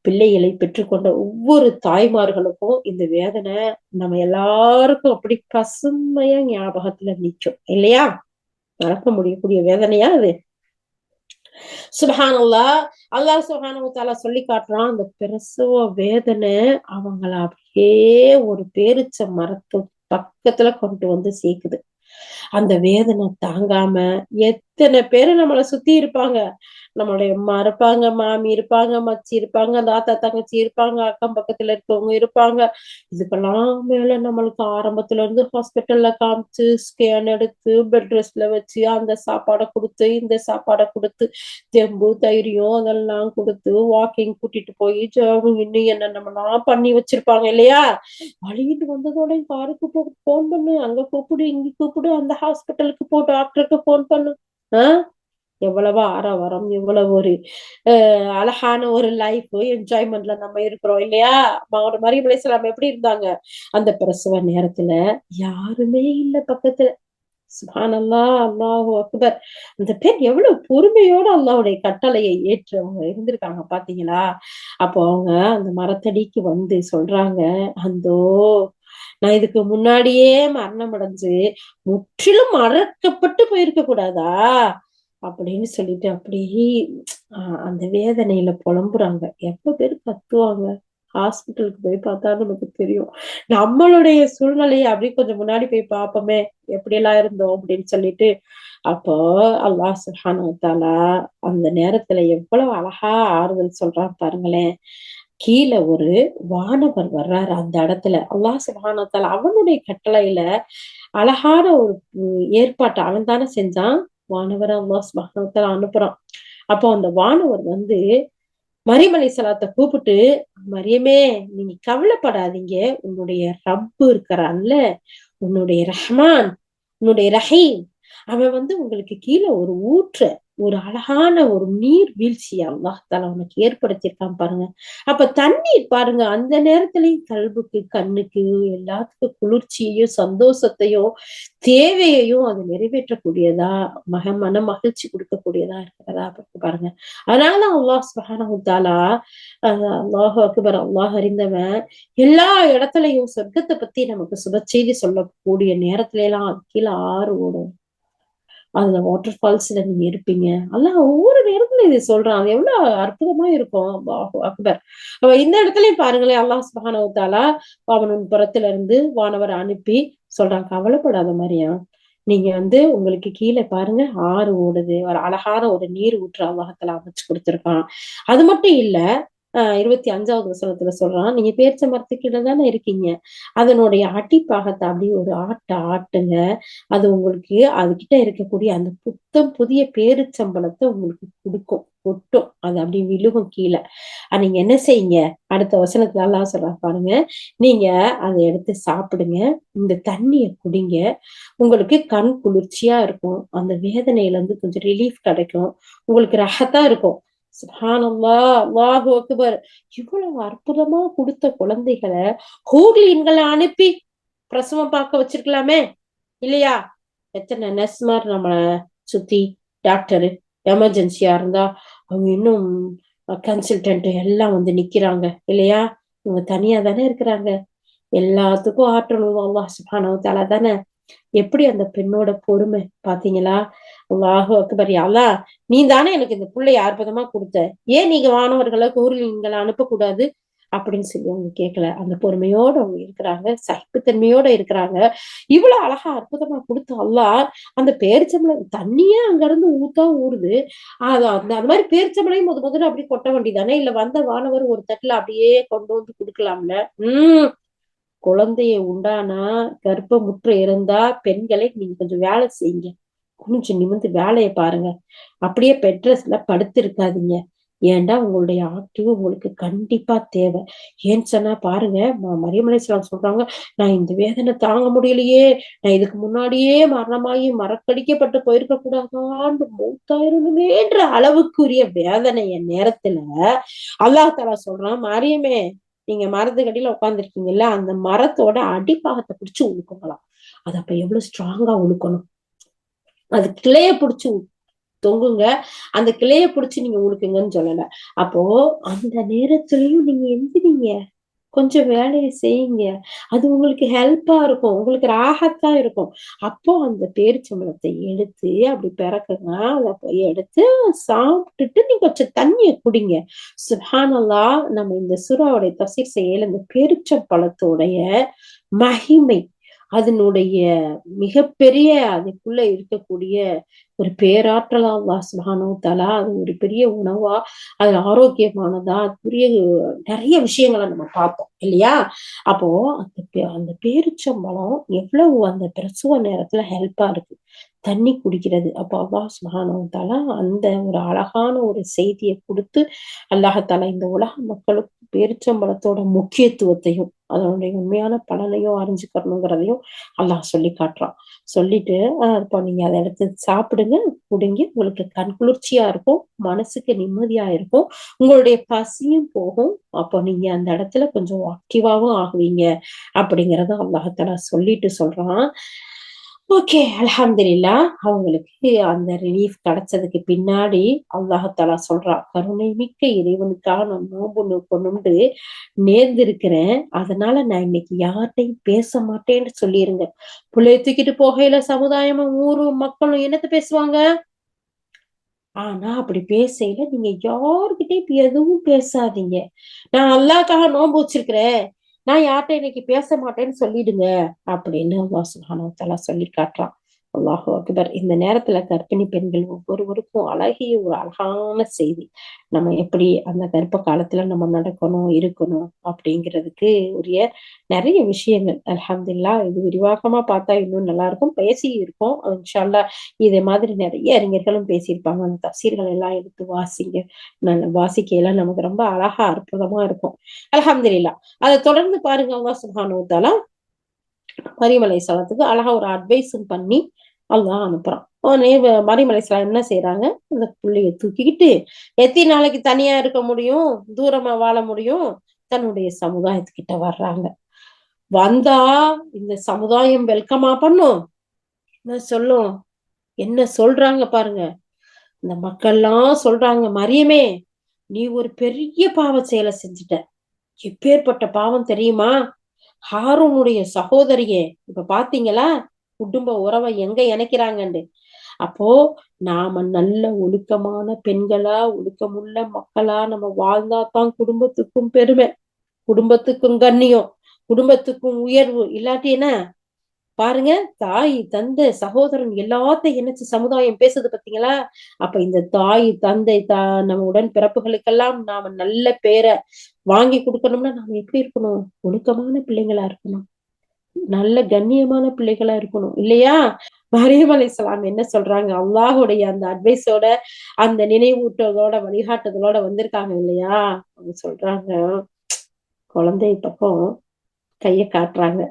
பிள்ளைகளை பெற்றுக்கொண்ட ஒவ்வொரு தாய்மார்களுக்கும் இந்த வேதனை நம்ம எல்லாருக்கும் அப்படி பசுமையா ஞாபகத்துல நிற்கும், இல்லையா? மறக்க முடியக்கூடிய வேதனையா அது? சுப்ஹானல்லாஹ். அல்லாஹ் சுப்ஹானஹு வ தஆலா சொல்லி காட்டுறான், அந்த பிரசவ வேதனை அவங்கள அப்படியே ஒரு பேரிச்ச மரத்து பக்கத்துல கொண்டு வந்து சேர்க்குது. அந்த வேதனை தாங்காம எத்தனை பேரு நம்மளை சுத்தி இருப்பாங்க. நம்மளுடைய அம்மா இருப்பாங்க, மாமி இருப்பாங்க, மச்சி இருப்பாங்க, தாத்தா தங்கச்சி இருப்பாங்க, அக்கம் பக்கத்துல இருக்கவங்க இருப்பாங்க. இதுக்கெல்லாம் மேல நம்மளுக்கு ஆரம்பத்துல இருந்து ஹாஸ்பிட்டல்ல காமிச்சு ஸ்கேன் எடுத்து பெட் ரெஸ்ட்ல வச்சு அந்த சாப்பாடை கொடுத்து இந்த சாப்பாடை கொடுத்து தெம்பு தைரியம் அதெல்லாம் கொடுத்து வாக்கிங் கூட்டிட்டு போய் ஜாகிங் இன்னும் என்னென்னலாம் பண்ணி வச்சிருப்பாங்க, இல்லையா? வழியிட்டு வந்ததோட காருக்கு போன் பண்ணு, அங்க கூப்பிடு, இங்க கூப்பிடு, அந்த ஹாஸ்பிட்டலுக்கு போ, டாக்டருக்கு போன் பண்ணு. ஆஹ் எவ்வளவு ஆரவாரம், எவ்வளவு ஒரு அழகான ஒரு லைஃப் என்ஜாய்மெண்ட்ல நம்ம இருக்கிறோம், இல்லையா? ஒரு மரியம் அலைஹிஸ்ஸலாம் எப்படி இருந்தாங்க? அந்த பிரசவ நேரத்துல யாருமே இல்ல பக்கத்துல. சுப்ஹானல்லாஹ், அல்லாஹு அக்பர். அந்த பெண் எவ்வளவு பொறுமையோட அல்லாஹ்வுடைய கட்டளையை ஏற்று அவங்க இருந்திருக்காங்க, பாத்தீங்களா? அப்போ அவங்க அந்த மரத்தடிக்கு வந்து சொல்றாங்க, அந்தோ நான் இதுக்கு முன்னாடியே மரணம் அடைஞ்சு முற்றிலும் மறக்கப்பட்டு போயிருக்க கூடாதா அப்படின்னு சொல்லிட்டு அப்படியே அந்த வேதனையில புலம்புறாங்க. எவ்வளவு பேர் கத்துவாங்க. ஹாஸ்பிட்டலுக்கு போய் பார்த்தா நமக்கு தெரியும். நம்மளுடைய சூழ்நிலையை அப்படி கொஞ்சம் முன்னாடி போய் பார்ப்போமே, எப்படி எல்லாம் இருந்தோம் அப்படின்னு சொல்லிட்டு. அப்போ அல்லாஹ் சுப்ஹானஹு வ தஆலா அந்த நேரத்துல எவ்வளவு அழகா ஆறுதல் சொல்றான் பாருங்களேன். கீழே ஒரு வானவர் வர்றாரு. அந்த இடத்துல அல்லாஹ் சுப்ஹானஹு வ தஆலா அவனுடைய கட்டளையில அழகான ஒரு ஏற்பாட்டை அவன் தானே செஞ்சான். வானவரை அல்லாஹ் சுப்ஹானஹு வ தஆலா அனுப்புறான். அப்போ அந்த வானவர் வந்து மரியம் அலைஹிஸ்ஸலாத்தை கூப்பிட்டு, மரியமே நீங்க கவலைப்படாதீங்க, உன்னுடைய ரப்பு இருக்கிறான்ல, உன்னுடைய ரஹ்மான், உன்னுடைய ரஹீம், அவன் வந்து உங்களுக்கு கீழே ஒரு ஒரு அழகான ஒரு நீர் வீழ்ச்சியை அல்லாஹ் தஆலா உனக்கு ஏற்படுத்தியிருக்கான் பாருங்க. அப்ப தண்ணீர் பாருங்க, அந்த நேரத்திலயும் கல்புக்கு, கண்ணுக்கு, எல்லாத்துக்கும் குளிர்ச்சியையும் சந்தோஷத்தையும் தேவையையும் அது நிறைவேற்றக்கூடியதா, மன மகிழ்ச்சி கொடுக்கக்கூடியதா இருக்கிறதா பாருங்க. அதனாலதான் அல்லாஹ் சுப்ஹானஹு வ தஆலா அல்லாஹு அக்பர், அல்லாஹ் அறிந்தவன், எல்லா இடத்துலயும் சொர்க்கத்தை பத்தி நமக்கு சுப செய்தி சொல்லக்கூடிய நேரத்துல எல்லாம் அது கீழே ஆறு ஓடும். அதுல வாட்டர் ஃபால்ஸ்ல நீங்க இருப்பீங்க. அல்லாஹ் ஒவ்வொரு நேரத்துல இதை சொல்றான். அது எவ்வளவு அற்புதமா இருக்கும். அல்லாஹு அக்பர். இந்த இடத்துலயும் பாருங்களேன், அல்லாஹ் சுப்ஹானஹு வ தஆலா அவன் புறத்துல இருந்து வானவரை அனுப்பி சொல்றான், கவலைப்படாத மரியம், நீங்க வந்து உங்களுக்கு கீழே பாருங்க ஆறு ஓடுது, ஒரு அழகான ஒரு நீர் ஊற்று அல்லாஹ் தஆலா அமைச்சு கொடுத்திருக்கான். அது மட்டும் இல்ல, 25வது வசனத்துல சொல்றான், நீங்க பேரிச்ச மரத்துக்கு தானே இருக்கீங்க, அதனுடைய அடிப்பாகத்தை அப்படியே ஒரு ஆட்டுங்க, அது உங்களுக்கு அதுகிட்ட இருக்கக்கூடிய அந்த புத்தம் புதிய பேரிச்சம்பழத்தை உங்களுக்கு கொடுக்கும், கொட்டும், அது அப்படி விழுகும் கீழே. நீங்க என்ன செய்யுங்க, அடுத்த வசனத்துல எல்லாம் சொல்றா பாருங்க, நீங்க அதை எடுத்து சாப்பிடுங்க, இந்த தண்ணிய குடிங்க, உங்களுக்கு கண் குளிர்ச்சியா இருக்கும், அந்த வேதனையில இருந்து கொஞ்சம் ரிலீஃப் கிடைக்கும், உங்களுக்கு ரஹத்தா இருக்கும். சுப்ஹானல்லாஹ், அல்லாஹு அக்பர். இவ்வளவு அற்புதமா கொடுத்த குழந்தைகளை ஹூர்லீன்களை அனுப்பி பிரசவம் பார்க்க வச்சிருக்கலாமே இல்லையா? எத்தனை நர்ஸ்மார் நம்மள சுத்தி, டாக்டரு, எமர்ஜென்சியா இருந்தா அவங்க இன்னும் கன்சல்டன்ட் எல்லாம் வந்து நிக்கிறாங்க இல்லையா? இவங்க தனியா தானே இருக்கிறாங்க. எல்லாத்துக்கும் ஆற்றல் அல்லாஹ் சுப்ஹானஹு வ தஆலா தானே. எப்படி அந்த பெண்ணோட பொறுமை பாத்தீங்களா? அல்லாஹு அக்பர். யா அல்லாஹ், நீ தானே எனக்கு இந்த பிள்ளைய அற்புதமா கொடுத்த, ஏன் நீங்க வானவர்களை கூறுகளை அனுப்பக்கூடாது அப்படின்னு சொல்லி அவங்க கேட்கல. அந்த பொறுமையோட அவங்க இருக்கிறாங்க, சகிப்புத்தன்மையோட இருக்கிறாங்க. இவ்வளவு அழகா அற்புதமா கொடுத்த அல்லாஹ் அந்த பேரிச்சம்பளம் தண்ணியே அங்க இருந்து ஊறுது. அந்த மாதிரி பேரிச்சம்பளையும் முதல்ல அப்படி கொட்ட வேண்டியதானே, இல்ல வந்த வானவர் ஒரு தட்டுல அப்படியே கொண்டு வந்து கொடுக்கலாம்ல. குழந்தைய உண்டானா, கர்ப்பமுற்று இருந்தா பெண்களை நீங்க கொஞ்சம் வேலை செய்யுங்க, கொஞ்சம் நிமிர்ந்து வேலையை பாருங்க, அப்படியே பெட்ரெஸ்ல படுத்து இருக்காதீங்க. ஏன்டா உங்களுடைய ஆக்டிவ் உங்களுக்கு கண்டிப்பா தேவை. ஏன்னு சொன்னா பாருங்க, மரியம் அலைஹிஸ்ஸலாம் சொல்றாங்க, நான் இந்த வேதனை தாங்க முடியலையே, நான் இதுக்கு முன்னாடியே மரணமாயி மரக்கடிக்கப்பட்டு போயிருக்க கூடாதான்னு மௌத்தாயிருந்தேன்ற அளவுக்குரிய வேதனைய நேரத்துல அல்லாஹ் தஆலா சொல்றான், மரியமே நீங்க மரத்துக்கு அடியில உட்கார்ந்துருக்கீங்கல்ல, அந்த மரத்தோட அடிப்பாகத்தை பிடிச்சு உழுக்குங்களாம். அது அப்ப எவ்வளவு ஸ்ட்ராங்கா உழுக்கணும். அது கிளைய பிடிச்சு தொங்குங்க, அந்த கிளைய பிடிச்சு நீங்க உழுக்குங்கன்னு சொல்லல. அப்போ அந்த நேரத்திலயும் நீங்க எந்திரிங்க, கொஞ்சம் வேலையை செய்யுங்க, அது உங்களுக்கு ஹெல்ப்பா இருக்கும், உங்களுக்கு ராகத்தா இருக்கும். அப்போ அந்த பேரிச்சம்பழத்தை எடுத்து அப்படி பிறக்குங்க, அதை எடுத்து சாப்பிட்டுட்டு நீங்க கொஞ்சம் தண்ணிய குடிங்க. சுப்ஹானல்லாஹ், நம்ம இந்த சூராவுடைய தஃசீர் செய்யல, இந்த பேரிச்சம்பழத்தோடைய மகிமை, அதனுடைய மிகப்பெரிய அதுக்குள்ள இருக்கக்கூடிய ஒரு பேராற்றலா அல்லாஹ் சுப்ஹானஹு வ தஆலா அது ஒரு பெரிய உணவா, அது ஆரோக்கியமானதா, அதுக்குரிய நிறைய விஷயங்களை நம்ம பார்த்தோம் இல்லையா? அப்போ அந்த பேரிச்சம்பழம் எவ்வளவு அந்த பிரசவ நேரத்துல ஹெல்ப்பா இருக்கு, தண்ணி குடிக்கிறது. அப்போ அல்லாஹ் சுப்ஹானஹு வ தஆலா அந்த ஒரு அழகான ஒரு செய்தியை கொடுத்து அல்லாஹ் தஆலா இந்த உலக மக்களுக்கு பேரிச்சம்பழத்தோட முக்கியத்துவத்தையும் அதனுடைய உண்மையான பலனையும் அறிஞ்சுக்கணுங்கிறதையும் அல்லாஹ் சொல்லி காட்டுறான். சொல்லிட்டு இப்போ நீங்க அதை எடுத்து சாப்பிடுங்க, குடிங்க, உங்களுக்கு கண் குளிர்ச்சியா இருக்கும், மனசுக்கு நிம்மதியா இருக்கும், உங்களுடைய பசியும் போகும். அப்போ நீங்க அந்த இடத்துல கொஞ்சம் ஆக்டிவாவும் ஆகுவீங்க அப்படிங்கறத அல்லாஹ் தஆலா சொல்லிட்டு சொல்றான். ஓகே, அல்ஹம்துலில்லாஹ். அவங்களுக்கு அந்த ரிலீஃப் கிடைச்சதுக்கு பின்னாடி அல்லாஹ் தஆலா சொல்றான், கருணை மிக்க இறைவனுக்காக நான் நோன்பு நோக்கணும்னு நேர்ந்திருக்கிறேன், அதனால நான் இன்னைக்கு யார்கிட்டையும் பேச மாட்டேன்னு சொல்லிருங்க. புள்ளைய தூக்கிட்டு போகையில சமுதாயமும் ஊரும் மக்களும் என்னத்த பேசுவாங்க? ஆனா அப்படி பேசையில நீங்க யாருகிட்டயும் எதுவும் பேசாதீங்க. நான் அல்லாஹ்க்காக நோன்பு வச்சிருக்கிறேன், நான் யார்கிட்ட இன்னைக்கு பேச மாட்டேன்னு சொல்லிடுங்க அப்படின்னு அல்லாஹ் சுப்ஹானஹு வ தஆலா சொல்லி காட்டுறான். அல்லாஹு அக்பர். இந்த நேரத்துல கர்ப்பிணி பெண்கள் ஒவ்வொருவருக்கும் ஒரு அழகான செய்தி. நம்ம எப்படி அந்த கர்ப்ப காலத்துல நம்ம நடக்கணும், இருக்கணும் அப்படிங்கிறதுக்கு உரிய நிறைய விஷயங்கள். அல்ஹம்துலில்லாஹ். இது விரிவாக்கமா பார்த்தா இன்னும் நல்லா இருக்கும். பேசி இருக்கோம் இன்ஷா அல்லாஹ். இதே மாதிரி நிறைய அறிஞர்களும் பேசியிருப்பாங்க. அந்த தஃசீர்கள் எல்லாம் எடுத்து வாசிங்க. வாசிக்கையில நமக்கு ரொம்ப அழகா அற்புதமா இருக்கும். அல்ஹம்துலில்லாஹ். அதை தொடர்ந்து பாருங்க, அல்லாஹ் சுப்ஹானஹு வ தஆலா மரியம் அலைஹிஸ்ஸலாத்துக்கு அழகா ஒரு அட்வைஸும் பண்ணி அல்லாஹ் அனுப்புறான். உடனே மரியம் அலைஹிஸ்ஸலாம் என்ன செய்யறாங்க, அந்த புள்ளைய தூக்கிக்கிட்டு எத்தனை நாளைக்கு தனியா இருக்க முடியும், தூரமா வாழ முடியும், தன்னுடைய சமுதாயத்துக்கிட்ட வர்றாங்க. வந்தா இந்த சமுதாயம் வெல்கமா பண்ணும், என்ன சொல்லும், என்ன சொல்றாங்க பாருங்க. இந்த மக்கள்லாம் சொல்றாங்க, மரியமே நீ ஒரு பெரிய பாவ செயலை செஞ்சுட்ட. எப்பேற்பட்ட பாவம் தெரியுமா? ஹாரூனுடைய சகோதரியே, இப்ப பாத்தீங்களா குடும்ப உறவை எங்க இணைக்கிறாங்கன்னு. அப்போ நாம நல்ல ஒழுக்கமான பெண்களா, ஒழுக்கமுள்ள மக்களா நம்ம வாழ்ந்தாதான் குடும்பத்துக்கும் பெருமை, குடும்பத்துக்கும் கண்ணியம், குடும்பத்துக்கும் உயர்வு. இல்லாட்டி என்ன பாருங்க, தாய் தந்தை சகோதரன் எல்லாத்தையும் இணைச்சு சமுதாயம் பேசுது பாத்தீங்களா? அப்ப இந்த தாய் தந்தை நம்ம உடன் பிறப்புகளுக்கெல்லாம் நாம நல்ல பேரை வாங்கி கொடுக்கணும்னா நாம எப்படி இருக்கணும்? ஒழுக்கமான பிள்ளைங்களா இருக்கணும், நல்ல கண்ணியமான பிள்ளைகளா இருக்கணும், இல்லையா? மரியம் அலைஹிஸ்ஸலாம் என்ன சொல்றாங்க, அல்லாஹுடைய அந்த அட்வைஸோட, அந்த நினைவூட்டலோட, வழிகாட்டுதலோட வந்திருக்காங்க இல்லையா? அவங்க சொல்றாங்க, குழந்தை பக்கம் கைய காட்டுறாங்க.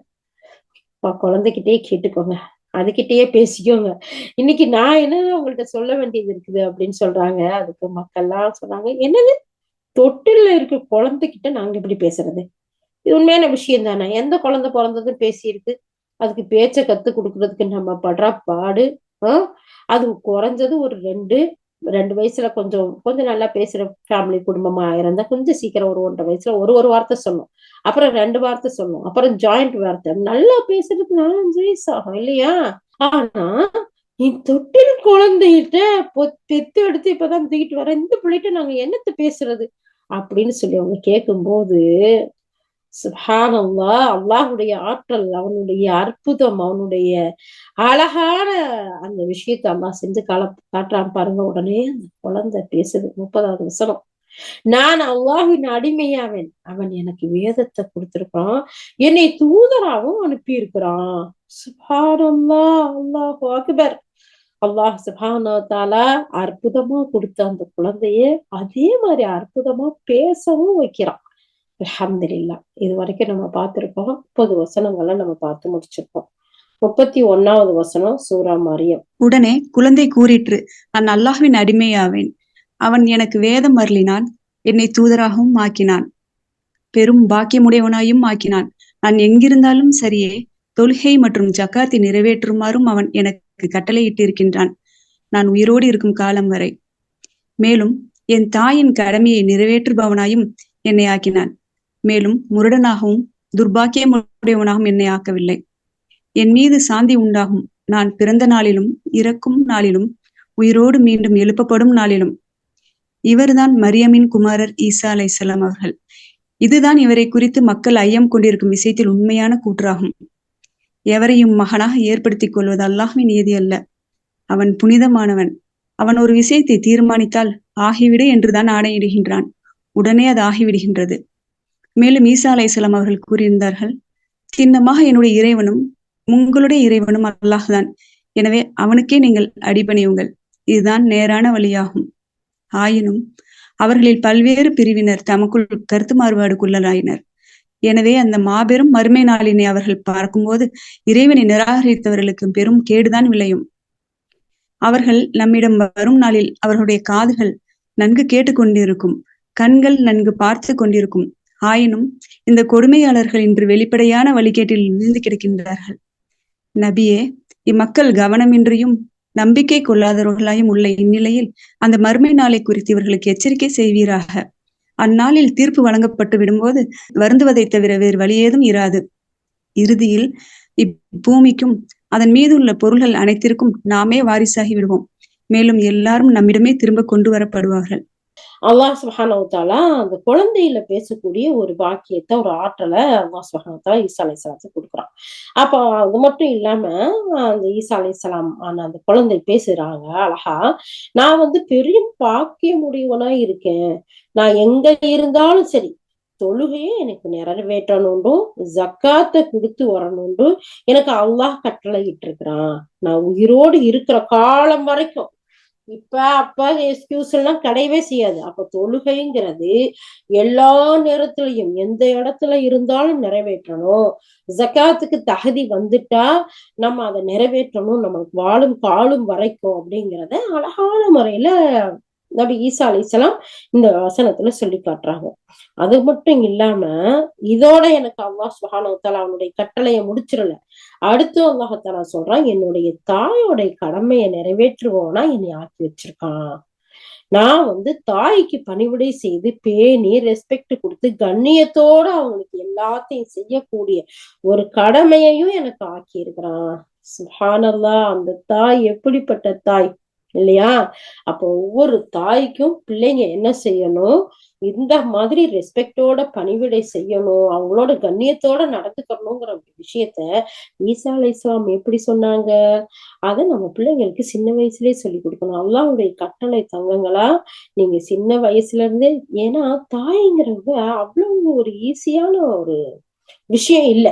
குழந்தைகிட்டயே கேட்டுக்கோங்க, அதுகிட்டயே பேசிக்கோங்க. இன்னைக்கு நான் என்ன உங்கள்ட்ட சொல்ல வேண்டியது இருக்குது அப்படின்னு சொல்றாங்க. அதுக்கு மக்கள்லாம் சொன்னாங்க, என்னது தொட்டில்ல இருக்க குழந்தைகிட்ட நாங்க எப்படி பேசுறது? இது உண்மையான விஷயம் தானே. எந்த குழந்தை பிறந்ததும் பேசியிருக்கு. அதுக்கு பேச்ச கத்து கொடுக்கறதுக்கு நம்ம படுற பாடு. அது குறைஞ்சது ஒரு 2 வயசுல கொஞ்சம் கொஞ்சம் நல்லா பேசுற ஃபேமிலி குடும்பமா இருந்தா கொஞ்சம் சீக்கிரம் ஒரு 1.5 வயசுல ஒரு வார்த்தை சொல்லும், அப்புறம் 2 வார்த்தை சொல்லும், அப்புறம் ஜாயிண்ட் வார்த்தை. நல்லா பேசுறதுக்கு 4-5 வயசு ஆகும் இல்லையா? ஆனா என் தொட்டில் குழந்தைகிட்ட பெத்து எடுத்து இப்பதான் தூக்கிட்டு வரேன், இந்த பிள்ளைகிட்ட நாங்க என்னத்த பேசுறது அப்படின்னு சொல்லி அவங்க கேட்கும் போது, சுப்ஹானல்லாஹ், அல்லாஹுடைய ஆற்றல், அவனுடைய அற்புதம், அவனுடைய அழகான அந்த விஷயத்தை அல்லாஹ் செஞ்சு காட்டுறான் பாருங்க. உடனே அந்த குழந்தை பேசுது. 30வது வசனம், நான் அல்லாஹ்வின் அடிமையாவேன், அவன் எனக்கு வேதத்தை கொடுத்திருக்கான், என்னை தூதராகவும் அனுப்பி இருக்கிறான். சுப்ஹானல்லாஹ், அல்லாஹு அக்பர். அல்லாஹ் சுப்ஹானஹு வ தஆலா அற்புதமா கொடுத்த அந்த குழந்தைய அதே மாதிரி அற்புதமா பேசவும் வைக்கிறான். அல்ஹம்துலில்லாஹ். இது வரைக்கும் நம்ம பார்த்திருக்கோம். 30 வசனங்களை நம்ம பார்த்து முடிச்சிருக்கோம். 31வது வசனம், சூரா மரியம். உடனே குழந்தை கூறிற்று, நான் அல்லாஹ்வின் அடிமையாவேன், அவன் எனக்கு வேதம் அருளினான், என்னை தூதராகவும் ஆக்கினான், பெரும் பாக்கியமுடையவனாயும் ஆக்கினான். நான் எங்கிருந்தாலும் சரியே, தொழுகை மற்றும் ஜக்காத்தை நிறைவேற்றுமாறும் அவன் எனக்கு கட்டளையிட்டிருக்கின்றான், நான் உயிரோடு இருக்கும் காலம் வரை. மேலும் என் தாயின் கடமையை நிறைவேற்றுபவனாயும் என்னை ஆக்கினான். மேலும் முரடனாகவும் துர்பாக்கியமுடையவனாகவும் என்னை ஆக்கவில்லை. என் மீது சாந்தி உண்டாகும், நான் பிறந்த நாளிலும் இறக்கும் நாளிலும் உயிரோடு மீண்டும் எழுப்பப்படும் நாளிலும். இவர்தான் மரியமின் குமாரர் ஈசா அலைஹிஸ்ஸலாம் அவர்கள். இதுதான் இவரை குறித்து மக்கள் ஐயம் கொண்டிருக்கும் விஷயத்தில் உண்மையான கூற்றாகும். எவரையும் மகனாக ஏற்படுத்திக் கொள்வது அல்லாஹ்வின் நியதி அல்ல. அவன் புனிதமானவன். அவன் ஒரு விஷயத்தை தீர்மானித்தால் ஆகிவிடு என்றுதான் ஆணையிடுகின்றான். உடனே அது ஆகிவிடுகின்றது. மேலும் ஈசா அலைஹிஸ்ஸலாம் அவர்கள் கூறியிருந்தார்கள், சின்னமாக என்னுடைய இறைவனும் உங்களுடைய இறைவனும் அல்லாஹ்தான், எனவே அவனுக்கே நீங்கள் அடிபணியுங்கள், இதுதான் நேரான வழியாகும். ஆயினும் அவர்களில் பல்வேறு பிரிவினர் தமக்குள் கருத்து மாறுபாடுக்குள்ளாயினர். எனவே அந்த மாபெரும் மறுமை நாளினை அவர்கள் பார்க்கும்போது இறைவனை நிராகரித்தவர்களுக்கு பெரும் கேடுதான் விளையும். அவர்கள் நம்மிடம் வரும் நாளில் அவர்களுடைய காதுகள் நன்கு கேட்டுக்கொண்டிருக்கும், கண்கள் நன்கு பார்த்து கொண்டிருக்கும். ஆயினும் இந்த கொடுமையாளர்கள் இன்று வெளிப்படையான வழிகேட்டில் விழுந்து கிடக்கின்றார்கள். நபியே, இம்மக்கள் கவனமின்றியும் நம்பிக்கை கொள்ளாதவர்களாயும் உள்ள இந்நிலையில் அந்த மறுமை நாளை குறித்து இவர்களுக்கு எச்சரிக்கை செய்வீராக. அந்நாளில் தீர்ப்பு வழங்கப்பட்டு விடும்போது வருந்துவதை தவிர வேறு வழி ஏதும் இராது. இறுதியில் இப்பூமிக்கும் அதன் மீது உள்ள பொருள்கள் அனைத்திற்கும் நாமே வாரிசாகி விடுவோம். மேலும் எல்லாரும் நம்மிடமே திரும்ப கொண்டு வரப்படுவார்கள். அல்லாஹ் சுப்ஹானஹு வ தஆலா அந்த குழந்தையில பேசக்கூடிய ஒரு பாக்கியத்தை, ஒரு ஆற்றலை அல்லாஹ் சுப்ஹானஹு வ தஆலா ஈசா அலைஹிஸ்ஸலாத்துக்கு கொடுக்குறான். அப்போ அது மட்டும் இல்லாம அந்த ஈசா அலைஹிஸ்ஸலாம் அந்த குழந்தை பேசுறாங்க அழகா, நான் பெரிய பாக்கியமுடையவனா இருக்கேன். நான் எங்க இருந்தாலும் சரி, தொழுகையை எனக்கு நிறைவேற்றணுண்டும், ஜக்காத்தை கொடுத்து வரணுண்டும் எனக்கு அல்லாஹ் கட்டளை இட்டு இருக்கிறான். நான் உயிரோடு இருக்கிற காலம் வரைக்கும் இப்ப அப்ப எக்ஸ்கியூஸ் எல்லாம் கிடையவே செய்யாது. அப்ப தொழுகைங்கிறது எல்லா நேரத்திலையும் எந்த இடத்துல இருந்தாலும் நிறைவேற்றணும். ஜக்காத்துக்கு தகுதி வந்துட்டா நம்ம அதை நிறைவேற்றணும், நம்மளுக்கு வாழும் காலும் வரைக்கும் அப்படிங்கிறத அழகான முறையில நபி ஈசா அலைஹிஸ்ஸலாம் இந்த வசனத்துல சொல்லி காட்டுறாங்க. அது மட்டும் இல்லாம இதோட எனக்கு அல்லாஹ் சுப்ஹானஹு வ தஆலா அவனுடைய கட்டளையை முடிச்சிடல. அடுத்து அல்லாஹ் தஆலா சொல்றான், என்னுடைய தாயோடைய கடமையை நிறைவேற்றுவோனா என்னை ஆக்கி வச்சிருக்கான். நான் தாய்க்கு பணிவிடை செய்து பேணி ரெஸ்பெக்ட் கொடுத்து கண்ணியத்தோட அவங்களுக்கு எல்லாத்தையும் செய்யக்கூடிய ஒரு கடமையையும் எனக்கு ஆக்கி இருக்கிறான். சுப்ஹானல்லாஹ், அந்த தாய் எப்படிப்பட்ட தாய் இல்லையா? அப்போ ஒவ்வொரு தாய்க்கும் பிள்ளைங்க என்ன செய்யணும், இந்த மாதிரி ரெஸ்பெக்டோட பணிவிடை செய்யணும், அவங்களோட கண்ணியத்தோட நடந்துக்கணுங்கிற விஷயத்த ஈசா அலைஹிஸ்ஸலாம் எப்படி சொன்னாங்க, அதை நம்ம பிள்ளைங்களுக்கு சின்ன வயசுலயே சொல்லி கொடுக்கணும். அல்லாஹ்வுடைய கட்டளை தங்கங்களா, நீங்க சின்ன வயசுல இருந்தே, ஏன்னா தாய்ங்கிறவங்க அவ்வளவு ஒரு ஈஸியான ஒரு விஷயம் இல்ல.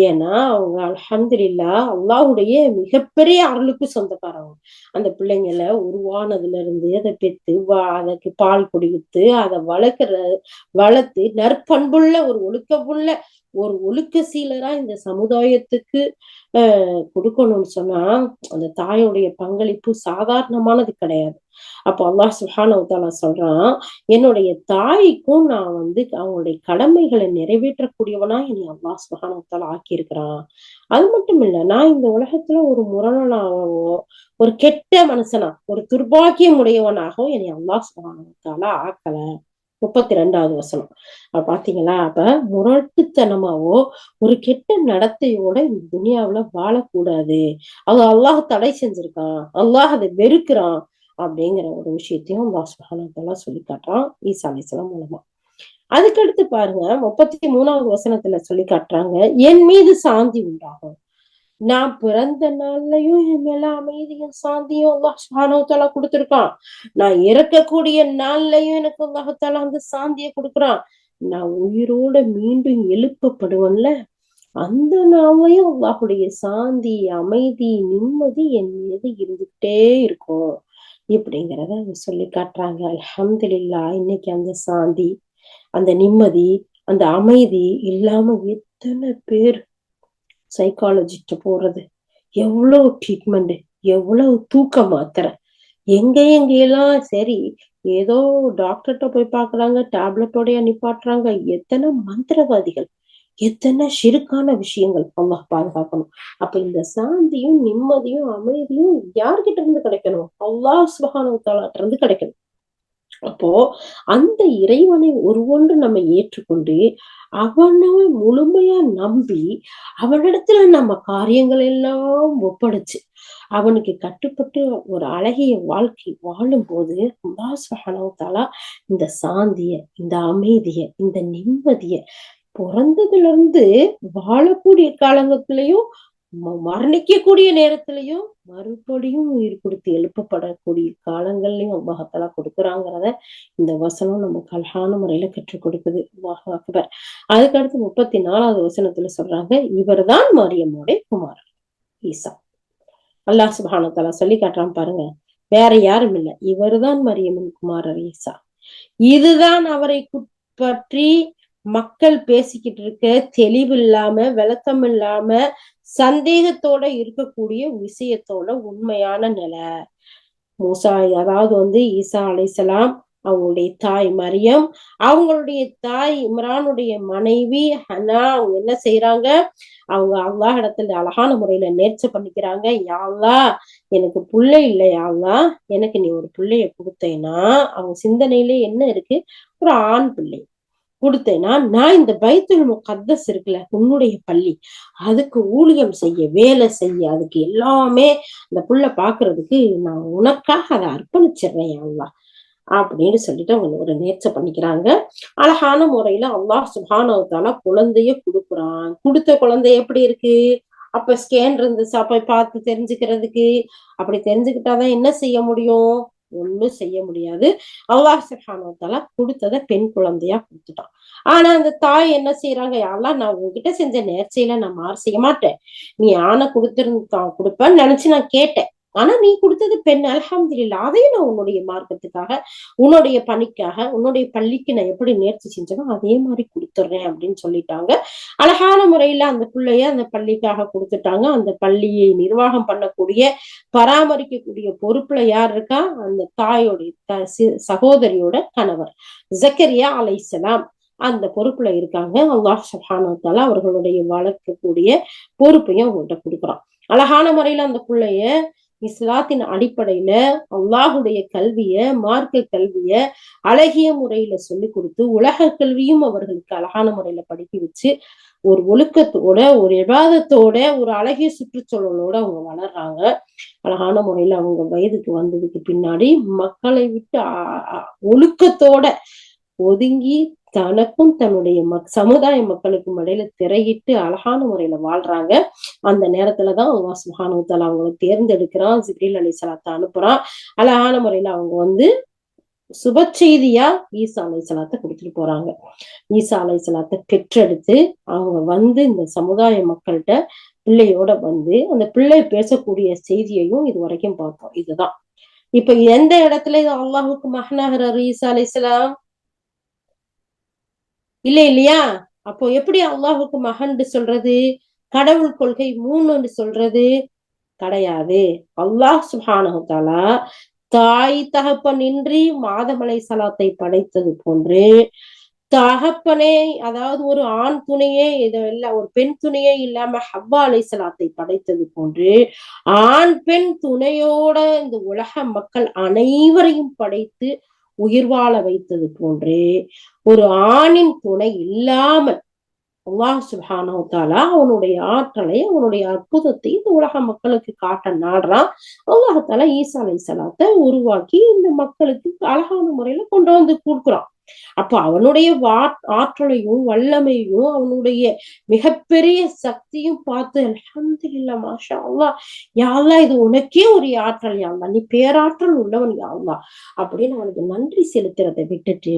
ஏன்னா அவங்க அல்ஹம்துலில்லாஹ் அல்லாஹ்வுடைய மிகப்பெரிய அருளுக்கு சொந்தக்காரங்க. அந்த பிள்ளைங்கள உருவானதுல இருந்து அதை பெத்து அதுக்கு பால் குடித்து அதை வளர்த்து நற்பண்புள்ள ஒரு ஒழுக்கமுள்ள ஒரு ஒழுக்க சீலரா இந்த சமுதாயத்துக்கு கொடுக்கணும்னு சொன்னா அந்த தாயோடைய பங்களிப்பு சாதாரணமானது கிடையாது. அப்போ அல்லாஹ் சுப்ஹானஹு வ தஆலா சொல்றான், என்னுடைய தாய்க்கும் நான் அவங்களுடைய கடமைகளை நிறைவேற்றக்கூடியவனா என்னை அல்லாஹ் சுப்ஹானஹு வ தஆலா ஆக்கி இருக்கிறான். அது மட்டும் இல்ல, நான் இந்த உலகத்துல ஒரு முரணனாகவோ, ஒரு கெட்ட மனுஷனா, ஒரு துர்பாக்கியம் உடையவனாகவும் என்னை அல்லாஹ் சுப்ஹானஹு வ தஆலா ஆக்கல. 32வது வசனம். பாத்தீங்களா? அப்ப முரட்டுத்தனமாவோ ஒரு கெட்ட நடத்தையோட இந்த துனியாவுல வாழக்கூடாது. அது அல்லாஹ் தடை செஞ்சிருக்கான், அல்லாஹ் அதை வெறுக்கிறான் அப்படிங்கிற ஒரு விஷயத்தையும் அல்லாஹ் சுப்ஹானஹு வ தஆலா சொல்லி காட்டுறான் ஈசா அலைஹிஸ்ஸலாம் மூலமா. அதுக்கடுத்து பாருங்க, 33வது வசனத்துல சொல்லி காட்டுறாங்க, என் மீது சாந்தி உண்டாகும். நான் பிறந்த நாள்லயும் என் மேல அமைதியும் சாந்தியும் அல்லாஹ் சுப்ஹானஹு வ தஆலா கொடுத்திருக்கான். நான் இறக்கக்கூடிய நாள்லயும் எனக்கு அல்லாஹ் தஆலா அந்த சாந்தியை கொடுக்குறான். நான் உயிரோட மீண்டும் எழுப்பப்படுவேன்ல, அந்த நாளையும் அல்லாஹ்வுடைய சாந்தி, அமைதி, நிம்மதி என் மீது இருந்துகிட்டே இருக்கும் இப்படிங்கிறத சொல்லி காட்டுறாங்க. அல்ஹம்துலில்லாஹ், இன்னைக்கு அந்த சாந்தி, அந்த நிம்மதி, அந்த அமைதி இல்லாம எத்தனை பேர் சைக்காலஜிஸ்ட் போறது, எவ்வளவு ட்ரீட்மெண்ட், எவ்வளவு தூக்க மாத்திரை, எங்கெல்லாம் சரி ஏதோ டாக்டர்கிட்ட போய் பாக்குறாங்க, டேப்லெட்டோடய நிப்பாட்டுறாங்க. எத்தனை மந்திரவாதிகள், எத்தனை ஷிருக்கான விஷயங்கள். அல்லாஹ் பாதுகாக்கணும். அப்ப இந்த சாந்தியும் நிம்மதியும் அமைதியும் யார்கிட்ட இருந்து கிடைக்கணும்? அல்லாஹ் சுப்ஹானஹு வ தஆலா கிட்ட இருந்து கிடைக்கணும். அப்போ அந்த இறைவனை ஒருவொன்று நம்ம ஏற்றுக்கொண்டு அவனை முழுமையா நம்பி அவனிடத்துல நம்ம காரியங்கள் எல்லாம் ஒப்படைச்சு அவனுக்கு கட்டுப்பட்டு ஒரு அழகிய வாழ்க்கை வாழும் போது அல்லாஹ் சுப்ஹானஹு வ தஆலா இந்த சாந்திய, இந்த அமைதிய, இந்த நிம்மதிய பிறந்ததுல இருந்து வாழக்கூடிய காலங்கத்திலையும் மரணிக்கக்கூடிய நேரத்திலையும் மறுபடியும் உயிர் கொடுத்து எழுப்பப்படக்கூடிய காலங்கள்லயும் அல்லாஹ் தஆலா கொடுக்குறாங்கிறத இந்த வசனம் நமக்கு அழகான முறையில கற்றுக் கொடுக்குது. அல்லாஹ் அக்பர். அதுக்கடுத்து 34வது வசனத்துல சொல்றாங்க, இவர்தான் மரியம்முடைய குமாரர் ஈசா. அல்லாஹ் சுப்ஹானஹு வ தஆலா சொல்லி காட்டுறான் பாருங்க, வேற யாரும் இல்லை, இவர்தான் மரியமின் குமாரர் ஈசா. இதுதான் அவரை பற்றி மக்கள் பேசிக்கிட்டு இருக்க தெளிவு இல்லாம, விளக்கம் இல்லாம, சந்தேகத்தோட இருக்கக்கூடிய விஷயத்தோட உண்மையான நிலை. மூசா, அதாவது ஈசா அலைஹிஸ்ஸலாம், அவங்களுடைய தாய் மரியம், அவங்களுடைய தாய் இம்ரானுடைய மனைவி ஹன்னா, அவங்க என்ன செய்யறாங்க, அவங்க அல்லாஹ் இடத்துல அழகான முறையில நேர்ச்சை பண்ணிக்கிறாங்க, யா அல்லாஹ் எனக்கு பிள்ளை இல்லை, யா அல்லாஹ் எனக்கு நீ ஒரு பிள்ளைய கொடுத்தேன்னா, அவங்க சிந்தனையிலே என்ன இருக்கு, ஒரு ஆண் பிள்ளை கொடுத்தேன்னா நான் இந்த பைத்துல் முகத்தஸ் இருக்குல்ல, உன்னுடைய பள்ளி, அதுக்கு ஊழியம் செய்ய, வேலை செய்ய, அதுக்கு எல்லாமே அந்த புள்ள பாக்குறதுக்கு நான் உனக்காக அதை அர்ப்பணிச்சிடுறேன் அல்லாஹ் அப்படின்னு சொல்லிட்டு அவங்க ஒரு நேர்ச்சை பண்ணிக்கிறாங்க. அழகான முறையில அல்லாஹ் சுப்ஹானஹு வ தஆலா குழந்தைய கொடுக்குறான். கொடுத்த குழந்தை எப்படி இருக்கு? அப்ப ஸ்கேன் இருந்துச்சா போய் பார்த்து தெரிஞ்சுக்கிறதுக்கு? அப்படி தெரிஞ்சுக்கிட்டாதான் என்ன செய்ய முடியும்? ஒண்ணும் செய்ய முடியாது. அல்லாஹ் சுப்ஹானஹு வ தஆலா கொடுத்ததை பெண் குழந்தையா கொடுத்துட்டான். ஆனா அந்த தாய் என்ன செய்யறாங்க? யா அல்லாஹ், நான் உன்கிட்ட செஞ்ச நேர்ச்சையில நான் மாறு செய்ய மாட்டேன். நீ ஆணை கொடுப்பேன்னு நினைச்சு நான் கேட்டேன். ஆனா நீ கொடுத்தது பெண், அல்ஹம்துலில்லாஹ். அதையும் நான் உன்னுடைய மார்க்கத்துக்காக, உன்னுடைய பணிக்காக, உன்னுடைய பள்ளிக்கு நான் எப்படி நேர்ச்சி செஞ்சனோ அதே மாதிரி கொடுத்துடுறேன் அப்படின்னு சொல்லிட்டாங்க. அழகான முறையில அந்த பிள்ளைய அந்த பள்ளிக்காக கொடுத்துட்டாங்க. அந்த பள்ளியை நிர்வாகம் பண்ணக்கூடிய, பராமரிக்கக்கூடிய பொறுப்புல யார் இருக்கா? அந்த தாயோடைய சகோதரியோட கணவர் ஜக்கரியா அலைஹிஸ்ஸலாம் அந்த பொறுப்புல இருக்காங்க. அல்லாஹ் சுப்ஹானஹு வ தஆலா அவர்களுடைய வளர்க்கக்கூடிய பொறுப்பையும் அவங்கள்ட்ட கொடுக்குறான். அழகான முறையில அந்த பிள்ளைய இஸ்லாத்தின் அடிப்படையில அல்லாஹுடைய கல்விய, மார்க்க கல்விய அழகிய முறையில சொல்லி கொடுத்து, உலக கல்வியும் அவர்களுக்கு அழகான முறையில படிக்க வச்சு, ஒரு ஒழுக்கத்தோட, ஒரு இபாதத்தோட, ஒரு அழகிய சுற்றுச்சூழலோட அவங்க வளர்றாங்க. அழகான முறையில அவங்க வயதுக்கு வந்ததுக்கு பின்னாடி மக்களை விட்டு ஒழுக்கத்தோட ஒதுங்கி தனக்கும் தன்னுடைய சமுதாய மக்களுக்கும் இடையில திரையிட்டு அழகான முறையில வாழ்றாங்க. அந்த நேரத்துலதான் அல்லாஹ் சுப்ஹானஹு வ தஆலா அவங்களை தேர்ந்தெடுக்கிறான். ஜிப்ரீல் அலைஹிஸ்ஸலாத்தை அனுப்புறான். அழகான முறையில அவங்க சுப செய்தியா ஈசா அலைஹிஸ்ஸலாத்தை கொடுத்துட்டு போறாங்க. ஈசா அலைஹிஸ்ஸலாத்தை பெற்றெடுத்து அவங்க இந்த சமுதாய மக்கள்கிட்ட பிள்ளையோட அந்த பிள்ளை பேசக்கூடிய செய்தியையும் இது வரைக்கும் பார்த்தோம். இதுதான் இப்ப எந்த இடத்துல இது அல்லாஹுக்கு மகனாகிறாரு ஈசா அலைஹிஸ்ஸலாம்? இல்லையா? அப்போ எப்படி அல்லாஹுக்கு மகன் சொல்றது? கடவுள் கொள்கை 3 சொல்றது கிடையாது. அல்லாஹ் சுப்ஹானஹு வ தஆலா தாய் தகப்பனின்றி ஆதம் அலைஹிஸ்ஸலாத்தை படைத்தது போன்று, தகப்பனே அதாவது ஒரு ஆண் துணையே ஒரு பெண் துணையே இல்லாம ஹவ்வா அலைஹிஸ்ஸலாத்தை படைத்தது போன்று, ஆண் பெண் துணையோட இந்த உலக மக்கள் அனைவரையும் படைத்து உயிர் வாழ வைத்தது போன்று, ஒரு ஆணின் துணை இல்லாமல் அல்லாஹ் சுப்ஹானஹு வ தஆலா அவனுடைய ஆற்றலை, அவனுடைய அற்புதத்தை இந்த உலக மக்களுக்கு காட்ட நாடுறான். அல்லாஹ் தஆலா ஈசா அலைஹிஸ்ஸலாத்தை உருவாக்கி இந்த மக்களுக்கு அழகான முறையில கொண்டு வந்து கொடுக்குறான். அப்ப அவனுடைய ஆற்றலையும் வல்லமையும் அவனுடைய மிகப்பெரிய சக்தியும் பார்த்து அல்ஹம்துலில்லாஹ் மாஷா அல்லாஹ், யா அல்லாஹ் இது உனக்கே ஒரு ஆற்றல், யா அல்லாஹ் நீ பேராற்றல் உள்ளவன், யா அல்லாஹ் அப்படின்னு அவனுக்கு நன்றி செலுத்துறதை விட்டுட்டு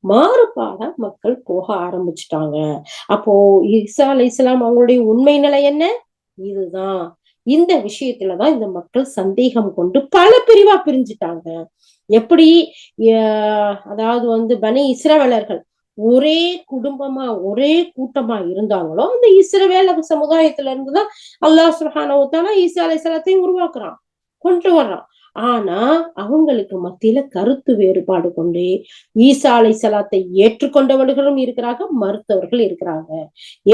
மாறுபாட மக்கள் போக ஆரம்பிச்சுட்டாங்க. அப்போ ஈசா அலைஹிஸ்ஸலாம் அவங்களுடைய உண்மை நிலை என்ன? இதுதான். இந்த விஷயத்துலதான் இந்த மக்கள் சந்தேகம் கொண்டு பல பிரிவா பிரிஞ்சுட்டாங்க. எப்படி அதாவது பனி இஸ்ரவேலர்கள் ஒரே குடும்பமா ஒரே கூட்டமா இருந்தாங்களோ, அந்த இஸ்ரவேல் சமுதாயத்துல இருந்துதான் அல்லாஹ் சுப்ஹானஹு வ தஆலா ஈசா அலைஹிஸ்ஸலாத்தை உருவாக்குறான், கொண்டு வர்றான். ஆனா அவங்களுக்கு மத்தியில கருத்து வேறுபாடு கொண்டு ஈசா அலைஹிஸ்ஸலாத்தை ஏற்றுக்கொண்டவர்களும் இருக்கிறாங்க, மறுத்தவர்கள் இருக்கிறாங்க.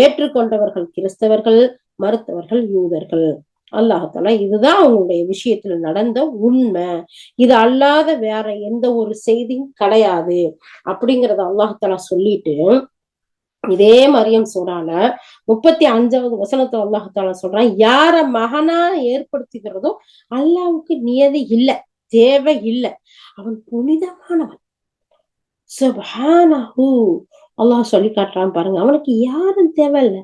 ஏற்றுக்கொண்டவர்கள் கிறிஸ்தவர்கள், மறுத்தவர்கள் யூதர்கள். அல்லாஹ் தஆலா இதுதான் அவங்களுடைய விஷயத்துல நடந்த உண்மை. இது அல்லாத வேற எந்த ஒரு செய்தியும் கிடையாது அப்படிங்கறத அல்லாஹ் தஆலா சொல்லிட்டு, இதே மரியம் சூரால 35வது வசனத்துல அல்லாஹ் தஆலா சொல்றான், யார மகனா ஏற்படுத்துகிறதோ அல்லாஹ்வுக்கு நியதி இல்ல, தேவை இல்ல, அவன் புனிதமானவன். சுப்ஹானஹு, அல்லாஹ் சொல்லி காட்டுறான் பாருங்க. அவனுக்கு யாரும் தேவையில்ல,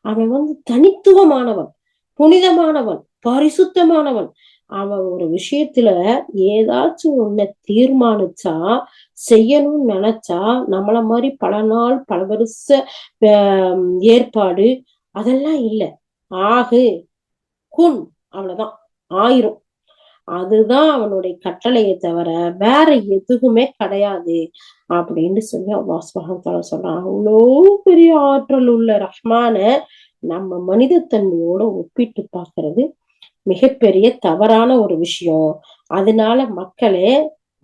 அவன் தனித்துவமானவன், புனிதமானவன், பரிசுத்தமானவன். அவன் ஒரு விஷயத்துல ஏதாச்சும் ஒண்ண தீர்மானிச்சா, செய்யணும்னு நினைச்சா, நம்மள மாதிரி பல நாள் பல வருஷ ஏற்பாடு அதெல்லாம் இல்ல. ஆகு குன், அவ்வளவுதான், ஆயிரும். அதுதான் அவனுடைய கட்டளையை தவிர வேற எதுவுமே கிடையாது அப்படின்னு சொல்லி அல்லாஹ் சுப்ஹானஹு வ தஆலா சொல்றான். அவ்வளோ பெரிய ஆற்றல் உள்ள ரஹ்மான நம்ம மனிதத்தன்மையோட ஒப்பிட்டு பார்க்கிறது மிகப்பெரிய தவறான ஒரு விஷயம். அதனால மக்களே,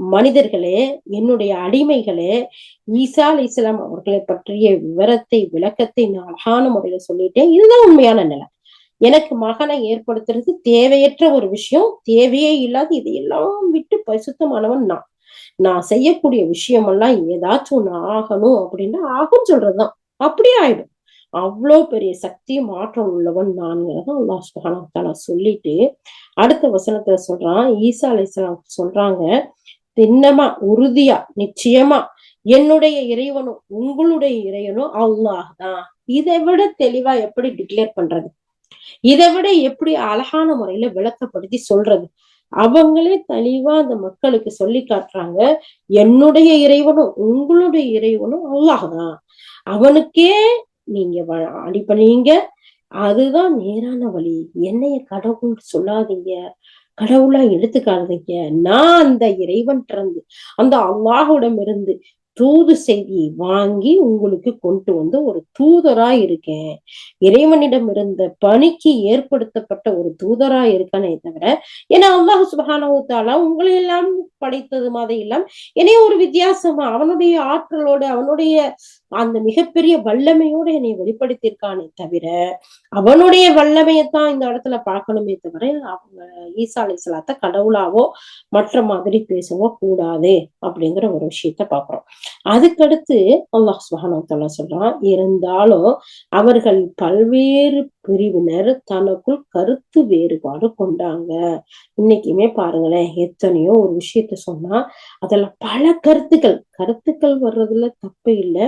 மனிதர்களே, என்னுடைய அடிமைகளே, ஈசா அலைஹிஸ்ஸலாம் அவர்களை பற்றிய விவரத்தை, விளக்கத்தை நான் அழகான முறையில சொல்லிட்டேன். இதுதான் உண்மையான நிலை. எனக்கு மகனை ஏற்படுத்துறது தேவையற்ற ஒரு விஷயம், தேவையே இல்லாத, இதையெல்லாம் விட்டு பரிசுத்தமானவன் நான் செய்யக்கூடிய விஷயம் எல்லாம் ஏதாச்சும் ஒண்ணு ஆகணும் அப்படின்னா ஆகும்னு சொல்றதுதான், அப்படியே ஆயிடும். அவ்வளவு பெரிய சக்தியும் ஆற்றல் உள்ளவன் நான்கிறத அல்லாஹ் சுப்ஹானஹு வ தஆலா சொல்லிட்டு அடுத்த வசனத்துல சொல்றான். ஈசா அலைஹிஸ்ஸலாம் சொல்றாங்க, திண்ணமா உறுதியா நிச்சயமா என்னுடைய இறைவனும் உங்களுடைய இறைவனும் அல்லாஹ் தான். இதை விட தெளிவா எப்படி டிக்ளேர் பண்றது? இதை விட எப்படி அழகான முறையில விளக்கப்படுத்தி சொல்றது? அவங்களே தெளிவா அந்த மக்களுக்கு சொல்லி காட்டுறாங்க, என்னுடைய இறைவனும் உங்களுடைய இறைவனும் அல்லாஹ் தான். அவனுக்கே நீங்க அடிப்பணிங்க, அதுதான் நேரான வழி. என்னைய கடவுள் சொல்லாதீங்க, கடவுளா எடுத்துக்காதீங்க. நான் அந்த இறைவன் இருந்து அந்த அல்லாஹ்விடம் இருந்து தூது செய்தியை வாங்கி உங்களுக்கு கொண்டு வந்து ஒரு தூதரா இருக்கேன். இறைவனிடம் இருந்த பணிக்கு ஏற்படுத்தப்பட்ட ஒரு தூதரா இருக்கனே தவிர, ஏன்னா அல்லாஹ் சுப்ஹானஹு வ தஆலா உங்களை எல்லாம் படைத்தது மாதிரி எல்லாம் என்னைய ஒரு வித்தியாசமா அவனுடைய ஆற்றலோடு அவனுடைய அந்த மிகப்பெரிய வல்லமையோடு என்னை வெளிப்படுத்தியிருக்கானே தவிர, அவனுடைய வல்லமையத்தான் இந்த இடத்துல பார்க்கணுமே தவிர, அவங்க ஈசா அலைஹிஸ்ஸலாத்த கடவுளாவோ மற்ற மாதிரி பேசவோ கூடாது அப்படிங்கிற ஒரு விஷயத்த பாக்குறோம். அதுக்கடுத்து அல்லாஹ் சுப்ஹானஹு வ தஆலா சொல்றான், இருந்தாலும் அவர்கள் பல்வேறு பிரிவினர் தனக்குள் கருத்து வேறுபாடு கொண்டாங்க. இன்னைக்குமே பாருங்களேன், எத்தனையோ ஒரு விஷயத்த சொன்னா அதுல பல கருத்துக்கள் வர்றதுல தப்பு இல்லை.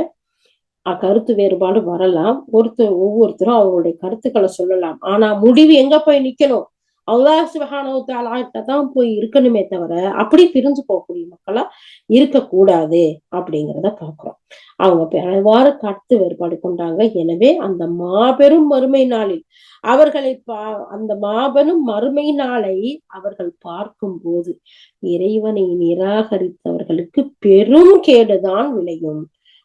கருத்து வேறுபாடு வரலாம். ஒவ்வொருத்தரும் அவங்களுடைய கருத்துக்களை சொல்லலாம். ஆனா முடிவு எங்க போய் நிக்கணும்? அல்லாஹ் சுப்ஹானஹு வ தஆலா தான் போய் இருக்கணுமே தவிர, அப்படி பிரிஞ்சு போகக்கூடிய மக்களா இருக்கக்கூடாது அப்படிங்கிறத பாக்குறோம். அவங்க பலவாறு கருத்து வேறுபாடு கொண்டாங்க. எனவே அந்த மாபெரும் மறுமை நாளில் அவர்களை அந்த மாபெரும் மறுமை நாளை அவர்கள் பார்க்கும் போது இறைவனை நிராகரித்தவர்களுக்கு பெரும் கேடுதான் விளையும்.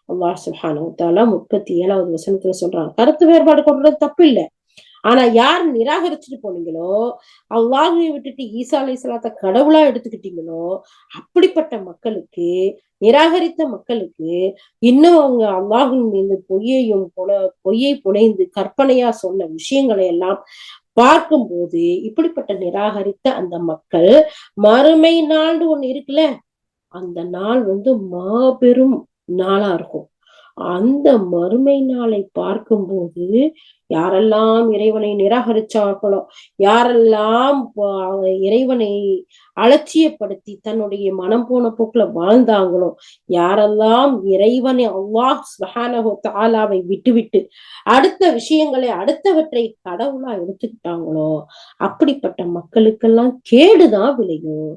அல்லாஹ் சுப்ஹானஹு வ தஆலா 37வது வசனத்துல சொல்றாங்க, கருத்து வேறுபாடு கொண்டது தப்பு இல்லை. ஆனா யார் நிராகரிச்சுட்டு போனீங்களோ, அல்லாஹ்வை விட்டுட்டு ஈசா அலைஹிஸ்ஸலாத்த கடவுளா எடுத்துக்கிட்டீங்களோ, அப்படிப்பட்ட மக்களுக்கு, நிராகரித்த மக்களுக்கு இன்னும் அவங்க அல்லாஹ்வின் மீது பொய்யை புனைந்து கற்பனையா சொன்ன விஷயங்களை எல்லாம் பார்க்கும்போது, இப்படிப்பட்ட நிராகரித்த அந்த மக்கள் மறுமை நாள் ஒண்ணு இருக்குல்ல, அந்த நாள் மாபெரும் நாளா இருக்கும். அந்த மறுமை நாளை பார்க்கும்போது யாரெல்லாம் இறைவனை நிராகரிச்சார்களோ, யாரெல்லாம் இறைவனை அலட்சியப்படுத்தி தன்னுடைய மனம் போன போக்குல வாழ்ந்தாங்களோ, யாரெல்லாம் இறைவனை அல்லாஹ் சுப்ஹானஹு வ தஆலாவை விட்டுவிட்டு அடுத்தவற்றை கடவுளா எடுத்துக்கிட்டாங்களோ, அப்படிப்பட்ட மக்களுக்கெல்லாம் கேடுதான் விளையும்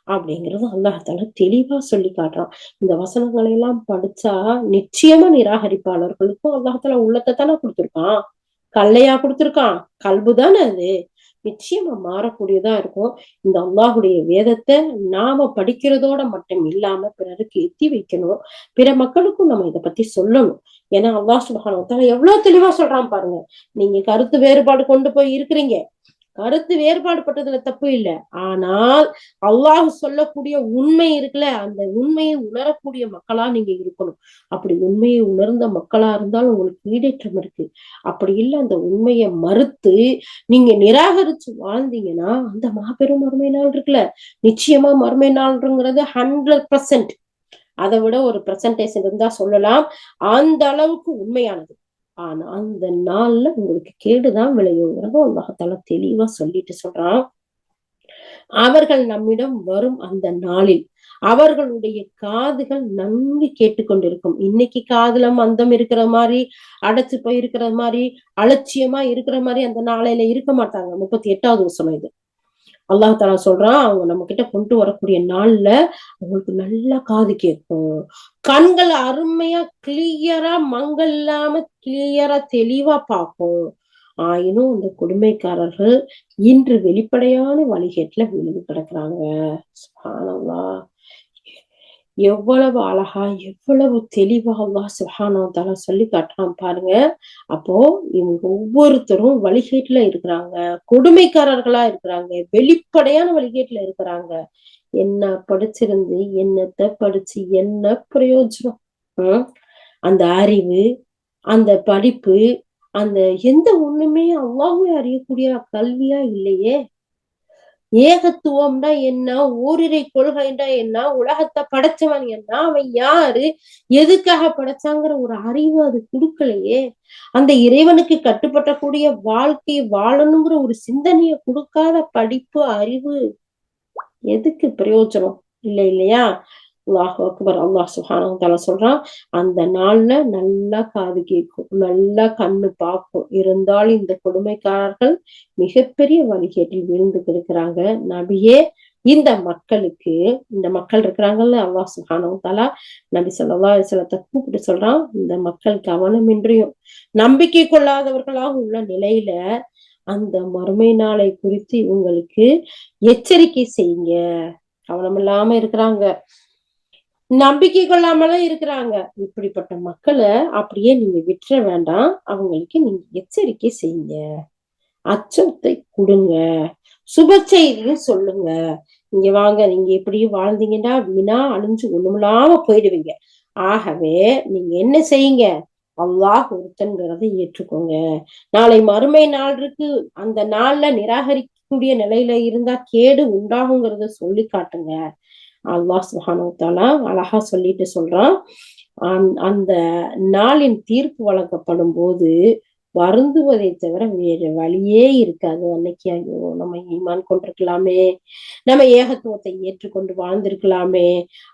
அப்படிங்கிறது அல்லாஹ் தஆலா தெளிவா சொல்லி காட்டுறான். இந்த வசனங்களை எல்லாம் படிச்சா நிச்சயமா நிராகரிப்பாளர்களுக்கும் அல்லாஹ் தஆலா உள்ளத்தை தானே கொடுத்திருக்கான், கல்லையா கொடுத்திருக்கான்? கல்பு தானே அது. நிச்சயமா மாறக்கூடியதா இருக்கும். இந்த அல்லாஹுடைய வேதத்தை நாம படிக்கிறதோட மட்டும் இல்லாம பிறருக்கு எத்தி வைக்கணும். பிற மக்களுக்கும் நம்ம இதை பத்தி சொல்லணும். ஏன்னா அல்லாஹ் சுப்ஹானஹு வ தஆலா எவ்வளவு தெளிவா சொல்றான் பாருங்க. நீங்க கருத்து வேறுபாடு கொண்டு போய் இருக்கிறீங்க, கருத்து வேறுபாடு பட்டதுல தப்பு இல்லை. ஆனால் அல்லாஹ் சொல்லக்கூடிய உண்மை இருக்குல்ல, அந்த உண்மையை உணரக்கூடிய மக்களா நீங்க இருக்கணும். அப்படி உண்மையை உணர்ந்த மக்களா இருந்தால் உங்களுக்கு ஈடேற்றம் இருக்கு. அப்படி இல்லை, அந்த உண்மையை மறுத்து நீங்க நிராகரிச்சு வாழ்ந்தீங்கன்னா அந்த மாபெரும் மறுமை நாள் இருக்குல்ல, நிச்சயமா மறுமை நாள்ங்கிறது 100%, அதை விட ஒரு பெர்சன்டேஜ் இருந்தா சொல்லலாம், அந்த அளவுக்கு உண்மையானது. ஆனா அந்த நாள்ல உங்களுக்கு கேடுதான் விளையுங்கிறத அல்லாஹ் தஆலா தெளிவா சொல்லிட்டு சொல்றான். அவர்கள் நம்மிடம் வரும் அந்த நாளில் அவர்களுடைய காதுகள் நன்கு கேட்டுக்கொண்டிருக்கும். இன்னைக்கு காதுல மந்தம் இருக்கிற மாதிரி, அடைச்சு போயிருக்கிற மாதிரி, அலட்சியமா இருக்கிற மாதிரி அந்த நாளையில இருக்க மாட்டாங்க. 38வது வசனம் இது. அல்லாஹ் தஆலா சொல்றான், அவங்க நம்ம கிட்ட கொண்டு வரக்கூடிய நாள்ல அவங்களுக்கு நல்லா காது கேட்கும், கண்கள் அருமையா கிளியரா மங்கள் இல்லாம கிளியரா தெளிவா பார்க்கும். ஆயினும் அந்த கொடுமைக்காரர்கள் இன்று வெளிப்படையான வழிகேட்டுல விழுந்து கிடக்குறாங்க. சுப்ஹானல்லாஹ், எவ்வளவு அழகா எவ்வளவு தெளிவா அல்லாஹ் சுப்ஹானஹு வ தஆலா சொல்லி காட்டுறான் பாருங்க. அப்போ இவங்க ஒவ்வொருத்தரும் வழிகேட்டுல இருக்கிறாங்க, கொடுமைக்காரர்களா இருக்கிறாங்க, வெளிப்படையான வழிகேட்டுல இருக்கிறாங்க. என்ன படிச்சிருந்து என்னத்தை படிச்சு என்ன பிரயோஜனம்? அந்த அறிவு, அந்த படிப்பு, அந்த எந்த ஒண்ணுமே அல்லாஹ்வை அறியக்கூடிய கல்வியா இல்லையே. ஏகத்துவம்னா என்ன, ஓரிரை கொள்கைன்னா என்ன, உலகத்தை படைச்சவன் என்ன, அவன் யாரு, எதுக்காக படைச்சாங்கிற ஒரு அறிவு அது கொடுக்கலையே. அந்த இறைவனுக்கு கட்டுப்பட்டக்கூடிய வாழ்க்கையை வாழணுங்கிற ஒரு சிந்தனையை கொடுக்காத படிப்பு அறிவு எதுக்கு பிரயோஜனம்? இல்லையா? அல்லாஹ் அக்பர். அல்லாஹ் சுப்ஹானஹு வ தஆலா சொல்றான், அந்த நாள்ல நல்லா காது கேட்கும், நல்லா கண்ணு பார்க்கும். இருந்தாலும் இந்த கொடுமைக்காரர்கள் மிகப்பெரிய வழிகேட்டில் விழுந்து கிடக்குறாங்க. நபியே, இந்த மக்களுக்கு, இந்த மக்கள் இருக்கிறாங்கல்ல, அல்லாஹ் சுப்ஹானஹு வ தஆலா நபி ஸல்லல்லாஹு அலைஹி வஸல்லத்தை கூப்பிட்டு சொல்றான், இந்த மக்கள் கவனமின்றியும் நம்பிக்கை கொள்ளாதவர்களாக உள்ள நிலையில அந்த மறுமை நாளை குறித்து இவங்களுக்கு எச்சரிக்கை செய்யுங்க. கவனம் இல்லாம இருக்கிறாங்க, நம்பிக்கை கொள்ளாமலும் இருக்கிறாங்க. இப்படிப்பட்ட மக்களை அப்படியே நீங்க விட்டுற வேண்டாம், அவங்களுக்கு நீங்க எச்சரிக்கை செய்யுங்க, அச்சத்தை கொடுங்க, சுப செய்தியும் சொல்லுங்க. இங்க வாங்க, நீங்க இப்படி வாழ்ந்தீங்கன்னா வீணா அழிஞ்சு ஒண்ணுமில்லாம போயிடுவீங்க. ஆகவே நீங்க என்ன செய்யுங்க, அல்லாஹ் ஒருத்தன்கிறதை ஏற்றுக்கோங்க. நாளை மறுமை நாள் இருக்கு, அந்த நாள்ல நிராகரிக்கக்கூடிய நிலையில இருந்தா கேடு உண்டாகுங்கிறத சொல்லி காட்டுங்க. அல்லாஹ் சுப்ஹானஹு வ தஆலா அழகா சொல்லிட்டு சொல்றான், அந்த நாளின் தீர்ப்பு வழங்கப்படும் போது வருந்துவதை தவிர வேறு வழியே இருக்காது. அன்னைக்கு ஐயோ நம்ம ஈமான் கொண்டிருக்கலாமே, நம்ம ஏகத்துவத்தை ஏற்றுக்கொண்டு வாழ்ந்திருக்கலாமே,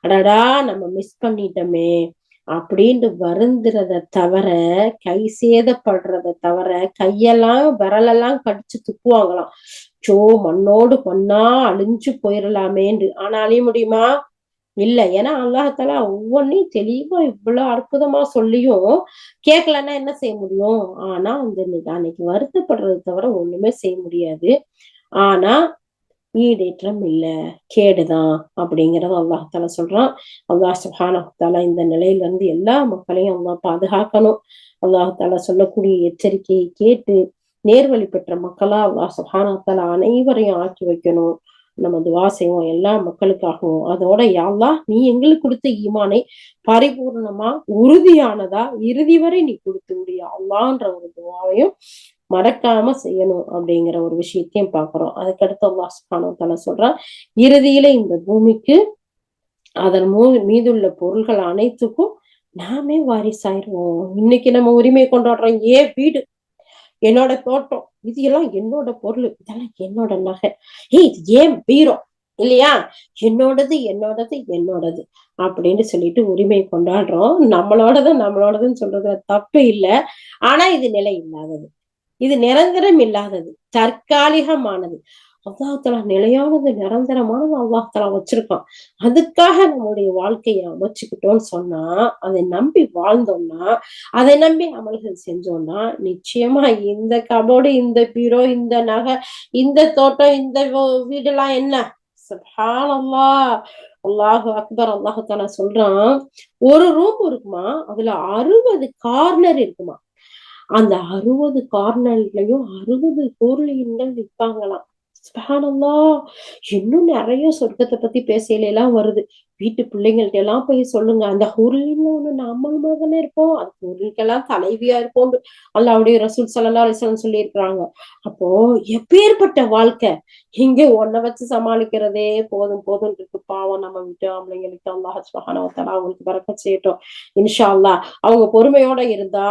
அடடா நம்ம மிஸ் பண்ணிட்டோமே அப்படின்ட்டு வருந்துறத தவிர, கை சேதப்படுறத தவிர, கையெல்லாம் விரலெல்லாம் கடிச்சு துப்புவாங்களாம். சோ மண்ணோடு மண்ணா அழிஞ்சு போயிடலாமேன்று. ஆனா அழிய முடியுமா? இல்ல. ஏன்னா அல்லாஹ்தாலா ஒவ்வொன்னையும் தெளிவா இவ்வளவு அற்புதமா சொல்லியும் கேட்கலன்னா என்ன செய்ய முடியும்? ஆனா அந்த அன்னைக்கு வருத்தப்படுறது தவிர ஒண்ணுமே செய்ய முடியாது. ஆனா ஈடேற்றம் இல்ல, கேடுதான் அப்படிங்கறத அல்லாஹ்தாலா சொல்றான். அல்லாஹ் சுப்ஹானஹு வ தஆலா இந்த நிலையில இருந்து எல்லா மக்களையும் அல்லாஹ் பாதுகாக்கணும். அல்லாஹ்தாலா சொல்லக்கூடிய எச்சரிக்கையை கேட்டு நேர்வழி பெற்ற மக்களா அல்லாஹ் சுப்ஹானஹு வ தஆலா அனைவரையும் ஆக்கி வைக்கணும். நம்ம துஆ செய்வோம் எல்லா மக்களுக்காகவும். அதோட யா அல்லாஹ், நீ எங்களுக்கு கொடுத்த ஈமானை பரிபூர்ணமா உறுதியானதா இறுதி வரை நீ கொடுத்து விடு யா அல்லாஹ்ன்ற ஒரு துஆவையும் மறக்காம செய்யணும் அப்படிங்கிற ஒரு விஷயத்தையும் பாக்குறோம். அதுக்கடுத்து அல்லாஹ் சுப்ஹானஹு வ தஆலா சொல்றான், இறுதியில இந்த பூமிக்கு அதன் மீதுள்ள பொருள்கள் அனைத்துக்கும் நாமே வாரிசாயிருவோம். இன்னைக்கு நம்ம உரிமை கொண்டாடுறோம், ஏன் வீடு, என்னோட தோட்டம், இது எல்லாம் என்னோட பொருள், இதெல்லாம் என்னோட நகை, இது ஏன் பீரோ, இல்லையா, என்னோடது என்னோடது என்னோடது அப்படின்னு சொல்லிட்டு உரிமை கொண்டாடுறோம். நம்மளோடதுன்னு சொல்றதுல தப்பு இல்லை. ஆனா இது நிலை இல்லாதது, இது நிரந்தரம் இல்லாதது, தற்காலிகமானது. அல்லாஹ் தஆலா நிலையானது நிரந்தரமானது அல்லாஹ் தஆலா வச்சிருக்கான். அதுக்காக நம்முடைய வாழ்க்கையை அமைச்சுக்கிட்டோம்னு சொன்னா, அதை நம்பி வாழ்ந்தோம்னா, அதை நம்பி அமல்கள் செஞ்சோம்னா, நிச்சயமா இந்த கபோர்டு, இந்த பீரோ, இந்த நகை, இந்த தோட்டம், இந்த வீடெல்லாம் என்ன, சுப்ஹானல்லாஹ், அல்லாஹு அக்பர். அல்லாஹ் தஆலா சொல்றான், ஒரு ரூம் இருக்குமா, அதுல 60 கார்னர் இருக்குமா. அந்த 60 கார்னர்லயும் 60 பொருளியங்கள் விற்பாங்களாம். சுப்ஹானல்லாஹ். இன்னும் நிறைய சொர்க்கத்தை பத்தி பேசையில எல்லாம் வருது. வீட்டு பிள்ளைங்கள்ட்ட எல்லாம் போய் சொல்லுங்க, அந்த ஹூர்லின்ல ஒண்ணு நம்மளுமா தானே இருப்போம், அது ஹூர்லிக்கெல்லாம் தலைவியா இருப்போம் அல்லாஹ்வுடைய ரசூல் ஸல்லல்லாஹு அலைஹி வஸல்லம் சொல்லி இருக்கிறாங்க. அப்போ எப்பேற்பட்ட வாழ்க்கை, இங்க ஒன்ன வச்சு சமாளிக்கிறதே போதும் போதும் இருக்கு. பாவம் நம்ம வீட்டு ஆம்பளைங்களுக்கு அல்லாஹ் சுப்ஹானஹு வ தஆலா அவங்களுக்கு பரக்கத் செய்யட்டும் இன்ஷா அல்லாஹ். அவங்க பொறுமையோட இருந்தா,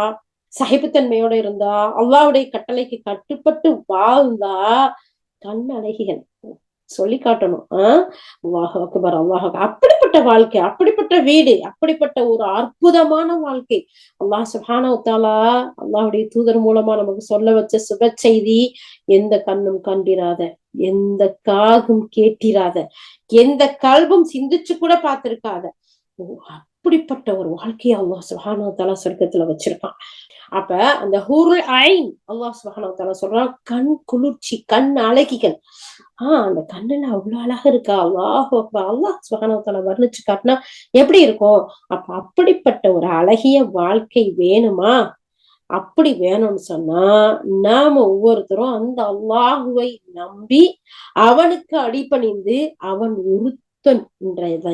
சகிப்புத்தன்மையோட இருந்தா, அல்லாஹ்வுடைய கட்டளைக்கு கட்டுப்பட்டு வாழ்ந்தா கண் அழகிகள் சொல்லி காட்டணும். அல்லாஹ் அக்பர், அல்லாஹ் அக்பர். அப்படிப்பட்ட வாழ்க்கை, அப்படிப்பட்ட வீடு, அப்படிப்பட்ட ஒரு அற்புதமான வாழ்க்கை அல்லாஹ் சுப்ஹானஹு வ தஆலா அல்லாஹ்வுடைய தூதர் மூலமா நமக்கு சொல்ல வச்ச சுப செய்தி. எந்த கண்ணும் கண்டிராத, எந்த காதும் கேட்டிராத, எந்த கல்பும் சிந்திச்சு கூட பார்த்திருக்காத அப்படிப்பட்ட ஒரு வாழ்க்கையை அல்லாஹ் சுப்ஹானஹு வ தஆலா சொர்க்கத்துல வச்சிருக்கான். அப்ப அந்த ஹூருல் ஐன் அல்லாஹ் சுப்ஹானஹு வ தஆலா சொல்றான், கண் குளிர்ச்சி, கண் அழகிகள். அந்த கண்ணுல அவ்வளவு அழகா இருக்கா, அல்லாஹ் அக்பர். அல்லாஹ் சுப்ஹானஹு வ தஆலா வர்ணிச்சு காட்டினா எப்படி இருக்கும்? அப்ப அப்படிப்பட்ட ஒரு அழகிய வாழ்க்கை வேணுமா? அப்படி வேணும்னு சொன்னா, நாம ஒவ்வொருத்தரும் அந்த அல்லாஹுவை நம்பி அவனுக்கு அடிபணிந்து அவன் ஒருத்தன் என்றதை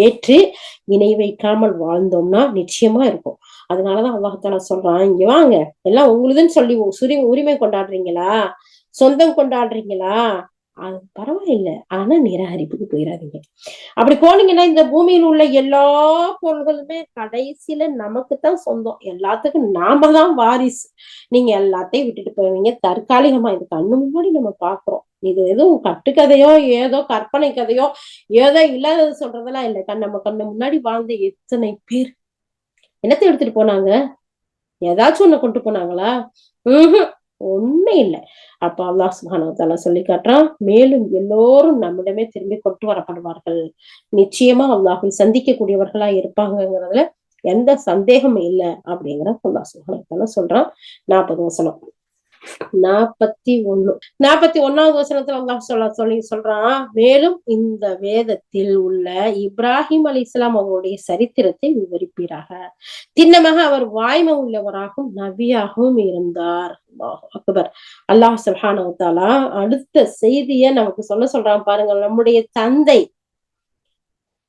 ஏற்று இணை வைக்காமல் வாழ்ந்தோம்னா நிச்சயமா இருக்கும். அதனாலதான் அல்லாஹ் தஆலா சொல்றான், இங்க வாங்க, எல்லாம் உங்களுதுன்னு சொல்லி உரிமை கொண்டாடுறீங்களா, சொந்தம் கொண்டாடுறீங்களா, அது பரவாயில்ல, ஆனா நிராகரிப்புக்கு போயிடாதீங்க. அப்படி போனீங்கன்னா இந்த பூமியில் உள்ள எல்லா பொருள்களுமே கடைசியில நமக்குத்தான் சொந்தம், எல்லாத்துக்கும் நாம தான் வாரிசு. நீங்க எல்லாத்தையும் விட்டுட்டு போவீங்க தற்காலிகமா. இது கண்ணு முன்னாடி நம்ம பாக்குறோம். இது எதுவும் கட்டுக்கதையோ ஏதோ கற்பனை கதையோ ஏதோ இல்லாதது சொல்றதெல்லாம் இல்லை. நம்ம கண்ணு முன்னாடி வாழ்ந்த எத்தனை பேர் என்னத்தை எடுத்துட்டு போனாங்க? ஏதாச்சும் ஒண்ணு கொண்டு போனாங்களா? ஒண்ணு இல்லை. அப்ப அல்லாஹ் சுப்ஹானஹு வ தஆலா சொல்லி காட்டுறான், மேலும் எல்லோரும் நம்மிடமே திரும்பி கொண்டு வரப்படுவார்கள். நிச்சயமா அல்லாஹை சந்திக்கக்கூடியவர்களா இருப்பாங்கிறதுல எந்த சந்தேகமும் இல்லை அப்படிங்கிற அல்லாஹ் சுப்ஹானஹு வ தஆலா சொல்றான். 40 வசனம். 41வது வசனத்துல அல்லாஹ் சொல்றான், மேலும் இந்த வேதத்தில் உள்ள இப்ராஹிம் அலைஹிஸ்ஸலாம் அவருடைய சரித்திரத்தை விவரிப்பீராக. திண்ணமாக அவர் வாய்மை உள்ளவராகவும் நபியாகவும் இருந்தார். அல்லாஹ் அக்பர். அல்லாஹ் சுப்ஹானஹு வ தஆலா அடுத்த செய்திய நமக்கு சொல்றான் பாருங்க. நம்முடைய தந்தை